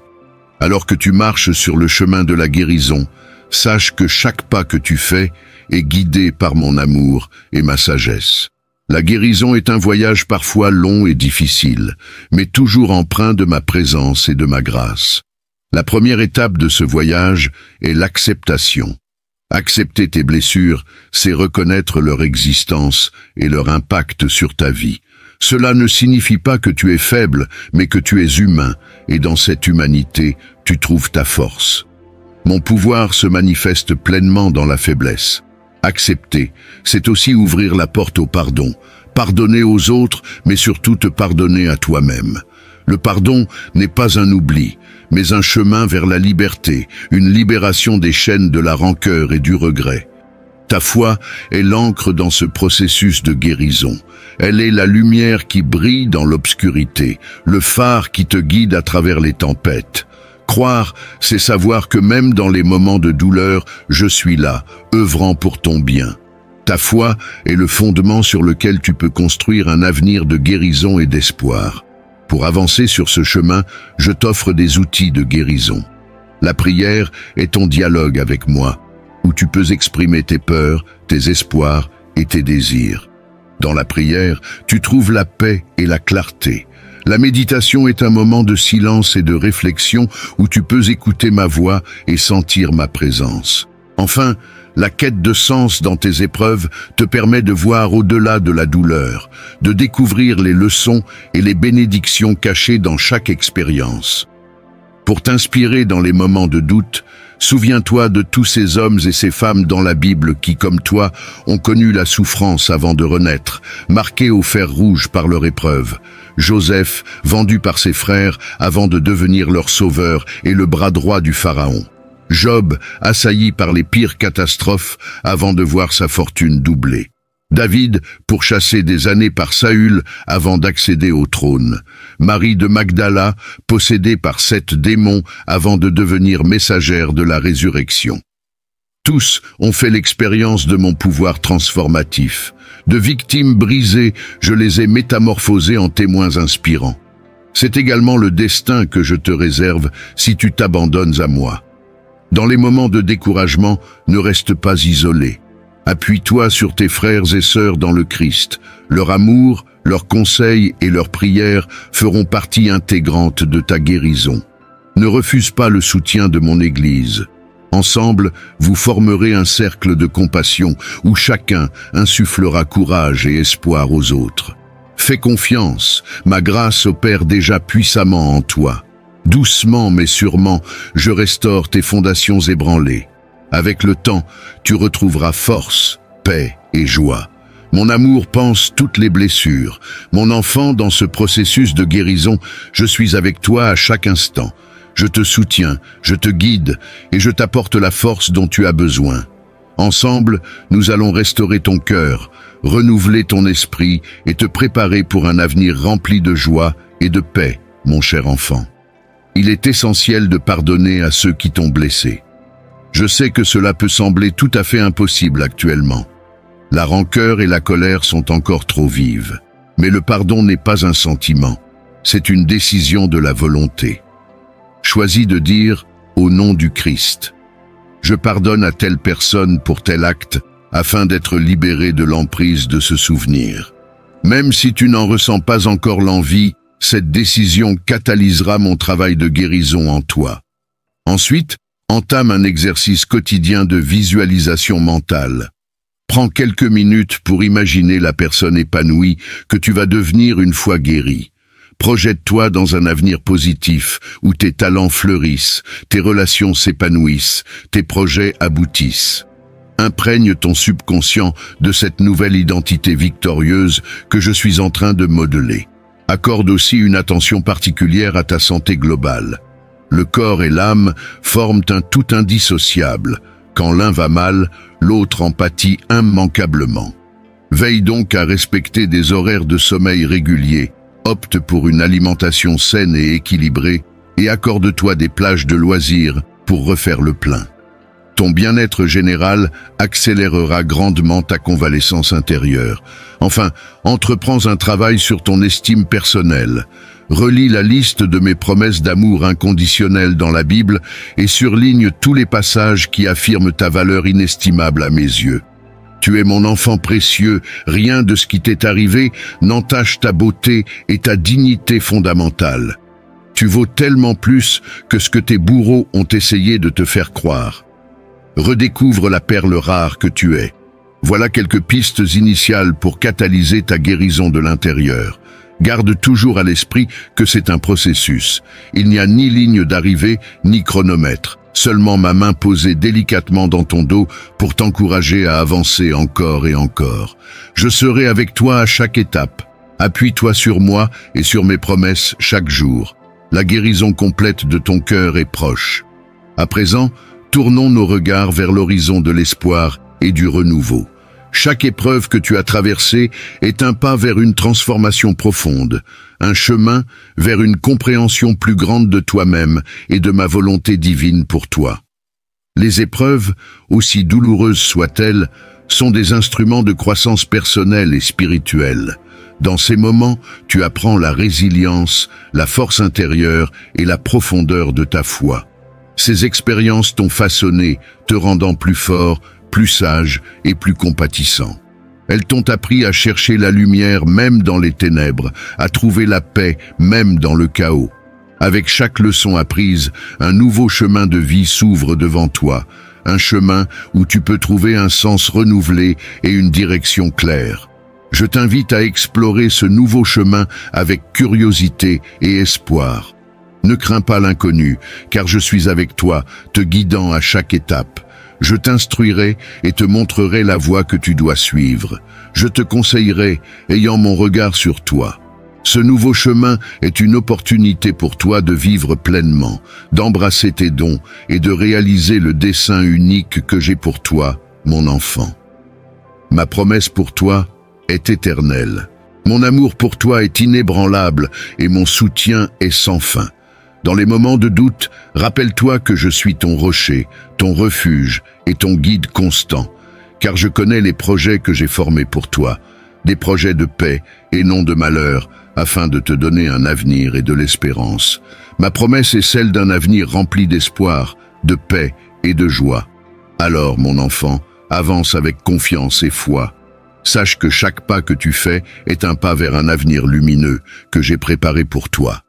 Alors que tu marches sur le chemin de la guérison, sache que chaque pas que tu fais est guidé par mon amour et ma sagesse. La guérison est un voyage parfois long et difficile, mais toujours empreint de ma présence et de ma grâce. La première étape de ce voyage est l'acceptation. Accepter tes blessures, c'est reconnaître leur existence et leur impact sur ta vie. Cela ne signifie pas que tu es faible, mais que tu es humain, et dans cette humanité, tu trouves ta force. Mon pouvoir se manifeste pleinement dans la faiblesse. Accepter, c'est aussi ouvrir la porte au pardon. Pardonner aux autres, mais surtout te pardonner à toi-même. Le pardon n'est pas un oubli, mais un chemin vers la liberté, une libération des chaînes de la rancœur et du regret. Ta foi est l'encre dans ce processus de guérison. Elle est la lumière qui brille dans l'obscurité, le phare qui te guide à travers les tempêtes. Croire, c'est savoir que même dans les moments de douleur, je suis là, œuvrant pour ton bien. Ta foi est le fondement sur lequel tu peux construire un avenir de guérison et d'espoir. Pour avancer sur ce chemin, je t'offre des outils de guérison. La prière est ton dialogue avec moi, où tu peux exprimer tes peurs, tes espoirs et tes désirs. Dans la prière, tu trouves la paix et la clarté. La méditation est un moment de silence et de réflexion où tu peux écouter ma voix et sentir ma présence. Enfin, la quête de sens dans tes épreuves te permet de voir au-delà de la douleur, de découvrir les leçons et les bénédictions cachées dans chaque expérience. Pour t'inspirer dans les moments de doute, souviens-toi de tous ces hommes et ces femmes dans la Bible qui, comme toi, ont connu la souffrance avant de renaître, marqués au fer rouge par leur épreuve. Joseph, vendu par ses frères avant de devenir leur sauveur et le bras droit du Pharaon. Job, assailli par les pires catastrophes avant de voir sa fortune doublée. David, pourchassé des années par Saül avant d'accéder au trône. Marie de Magdala, possédée par 7 démons avant de devenir messagère de la résurrection. Tous ont fait l'expérience de mon pouvoir transformatif. De victimes brisées, je les ai métamorphosées en témoins inspirants. C'est également le destin que je te réserve si tu t'abandonnes à moi. Dans les moments de découragement, ne reste pas isolé. Appuie-toi sur tes frères et sœurs dans le Christ. Leur amour, leurs conseils et leurs prières feront partie intégrante de ta guérison. Ne refuse pas le soutien de mon Église. Ensemble, vous formerez un cercle de compassion où chacun insufflera courage et espoir aux autres. Fais confiance, ma grâce opère déjà puissamment en toi. Doucement mais sûrement, je restaure tes fondations ébranlées. Avec le temps, tu retrouveras force, paix et joie. Mon amour panse toutes les blessures. Mon enfant, dans ce processus de guérison, je suis avec toi à chaque instant. Je te soutiens, je te guide et je t'apporte la force dont tu as besoin. Ensemble, nous allons restaurer ton cœur, renouveler ton esprit et te préparer pour un avenir rempli de joie et de paix, mon cher enfant. Il est essentiel de pardonner à ceux qui t'ont blessé. Je sais que cela peut sembler tout à fait impossible actuellement. La rancœur et la colère sont encore trop vives. Mais le pardon n'est pas un sentiment, c'est une décision de la volonté. Choisis de dire « Au nom du Christ ». Je pardonne à telle personne pour tel acte afin d'être libéré de l'emprise de ce souvenir. Même si tu n'en ressens pas encore l'envie, cette décision catalysera mon travail de guérison en toi. Ensuite, entame un exercice quotidien de visualisation mentale. Prends quelques minutes pour imaginer la personne épanouie que tu vas devenir une fois guérie. Projette-toi dans un avenir positif où tes talents fleurissent, tes relations s'épanouissent, tes projets aboutissent. Imprègne ton subconscient de cette nouvelle identité victorieuse que je suis en train de modeler. Accorde aussi une attention particulière à ta santé globale. Le corps et l'âme forment un tout indissociable. Quand l'un va mal, l'autre en pâtit immanquablement. Veille donc à respecter des horaires de sommeil réguliers, Opte pour une alimentation saine et équilibrée et accorde-toi des plages de loisirs pour refaire le plein. Ton bien-être général accélérera grandement ta convalescence intérieure. Enfin, entreprends un travail sur ton estime personnelle. Relis la liste de mes promesses d'amour inconditionnel dans la Bible et surligne tous les passages qui affirment ta valeur inestimable à mes yeux. Tu es mon enfant précieux, rien de ce qui t'est arrivé n'entache ta beauté et ta dignité fondamentale. Tu vaux tellement plus que ce que tes bourreaux ont essayé de te faire croire. Redécouvre la perle rare que tu es. Voilà quelques pistes initiales pour catalyser ta guérison de l'intérieur. Garde toujours à l'esprit que c'est un processus. Il n'y a ni ligne d'arrivée, ni chronomètre. Seulement ma main posée délicatement dans ton dos pour t'encourager à avancer encore et encore. Je serai avec toi à chaque étape. Appuie-toi sur moi et sur mes promesses chaque jour. La guérison complète de ton cœur est proche. À présent, tournons nos regards vers l'horizon de l'espoir et du renouveau. Chaque épreuve que tu as traversée est un pas vers une transformation profonde, un chemin vers une compréhension plus grande de toi-même et de ma volonté divine pour toi. Les épreuves, aussi douloureuses soient-elles, sont des instruments de croissance personnelle et spirituelle. Dans ces moments, tu apprends la résilience, la force intérieure et la profondeur de ta foi. Ces expériences t'ont façonné, te rendant plus fort, plus sage et plus compatissant. Elles t'ont appris à chercher la lumière même dans les ténèbres, à trouver la paix même dans le chaos. Avec chaque leçon apprise, un nouveau chemin de vie s'ouvre devant toi, un chemin où tu peux trouver un sens renouvelé et une direction claire. Je t'invite à explorer ce nouveau chemin avec curiosité et espoir. Ne crains pas l'inconnu, car je suis avec toi, te guidant à chaque étape. Je t'instruirai et te montrerai la voie que tu dois suivre. Je te conseillerai, ayant mon regard sur toi. Ce nouveau chemin est une opportunité pour toi de vivre pleinement, d'embrasser tes dons et de réaliser le dessein unique que j'ai pour toi, mon enfant. Ma promesse pour toi est éternelle. Mon amour pour toi est inébranlable et mon soutien est sans fin. Dans les moments de doute, rappelle-toi que je suis ton rocher, ton refuge et ton guide constant, car je connais les projets que j'ai formés pour toi, des projets de paix et non de malheur, afin de te donner un avenir et de l'espérance. Ma promesse est celle d'un avenir rempli d'espoir, de paix et de joie. Alors, mon enfant, avance avec confiance et foi. Sache que chaque pas que tu fais est un pas vers un avenir lumineux que j'ai préparé pour toi.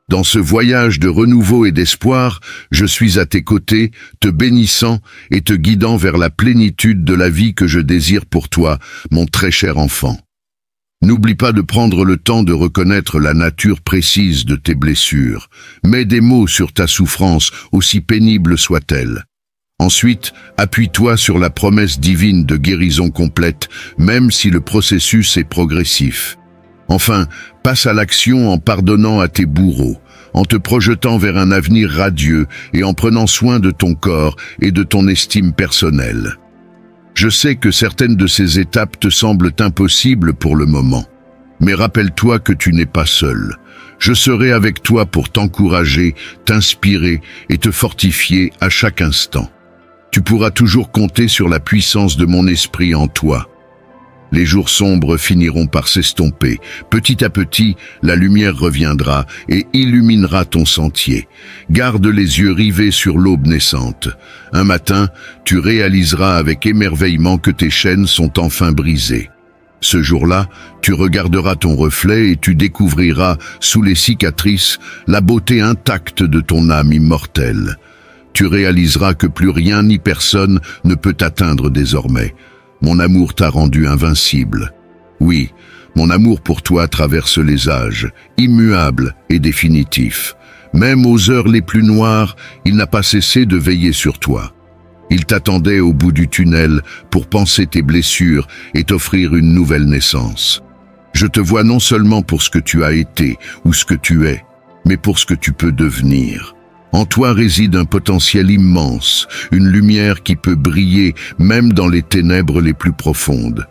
Dans ce voyage de renouveau et d'espoir, je suis à tes côtés, te bénissant et te guidant vers la plénitude de la vie que je désire pour toi, mon très cher enfant. N'oublie pas de prendre le temps de reconnaître la nature précise de tes blessures. Mets des mots sur ta souffrance, aussi pénible soit-elle. Ensuite, appuie-toi sur la promesse divine de guérison complète, même si le processus est progressif. Enfin, passe à l'action en pardonnant à tes bourreaux, en te projetant vers un avenir radieux et en prenant soin de ton corps et de ton estime personnelle. Je sais que certaines de ces étapes te semblent impossibles pour le moment, mais rappelle-toi que tu n'es pas seul. Je serai avec toi pour t'encourager, t'inspirer et te fortifier à chaque instant. Tu pourras toujours compter sur la puissance de mon esprit en toi. Les jours sombres finiront par s'estomper. Petit à petit, la lumière reviendra et illuminera ton sentier. Garde les yeux rivés sur l'aube naissante. Un matin, tu réaliseras avec émerveillement que tes chaînes sont enfin brisées. Ce jour-là, tu regarderas ton reflet et tu découvriras, sous les cicatrices, la beauté intacte de ton âme immortelle. Tu réaliseras que plus rien ni personne ne peut t'atteindre désormais. Mon amour t'a rendu invincible. Oui, mon amour pour toi traverse les âges, immuable et définitif. Même aux heures les plus noires, il n'a pas cessé de veiller sur toi. Il t'attendait au bout du tunnel pour panser tes blessures et t'offrir une nouvelle naissance. Je te vois non seulement pour ce que tu as été ou ce que tu es, mais pour ce que tu peux devenir. En toi réside un potentiel immense, une lumière qui peut briller même dans les ténèbres les plus profondes.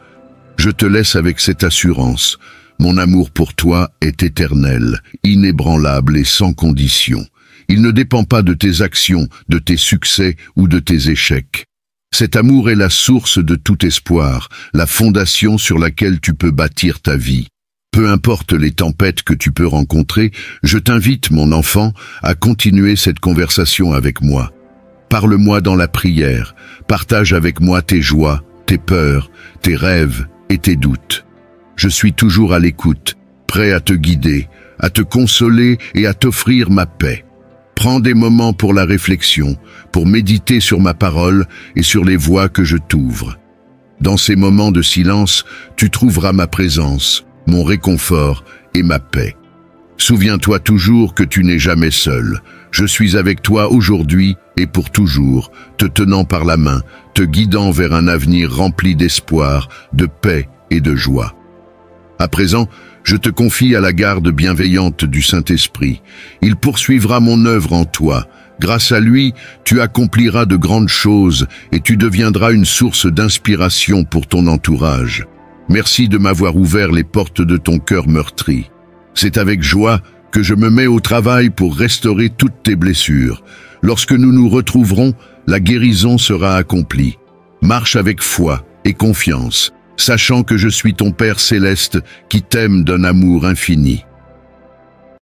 Je te laisse avec cette assurance. Mon amour pour toi est éternel, inébranlable et sans condition. Il ne dépend pas de tes actions, de tes succès ou de tes échecs. Cet amour est la source de tout espoir, la fondation sur laquelle tu peux bâtir ta vie. Peu importe les tempêtes que tu peux rencontrer, je t'invite, mon enfant, à continuer cette conversation avec moi. Parle-moi dans la prière, partage avec moi tes joies, tes peurs, tes rêves et tes doutes. Je suis toujours à l'écoute, prêt à te guider, à te consoler et à t'offrir ma paix. Prends des moments pour la réflexion, pour méditer sur ma parole et sur les voies que je t'ouvre. Dans ces moments de silence, tu trouveras ma présence, mon réconfort et ma paix. Souviens-toi toujours que tu n'es jamais seul. Je suis avec toi aujourd'hui et pour toujours, te tenant par la main, te guidant vers un avenir rempli d'espoir, de paix et de joie. À présent, je te confie à la garde bienveillante du Saint-Esprit. Il poursuivra mon œuvre en toi. Grâce à lui, tu accompliras de grandes choses et tu deviendras une source d'inspiration pour ton entourage. Merci de m'avoir ouvert les portes de ton cœur meurtri. C'est avec joie que je me mets au travail pour restaurer toutes tes blessures. Lorsque nous nous retrouverons, la guérison sera accomplie. Marche avec foi et confiance, sachant que je suis ton Père céleste qui t'aime d'un amour infini.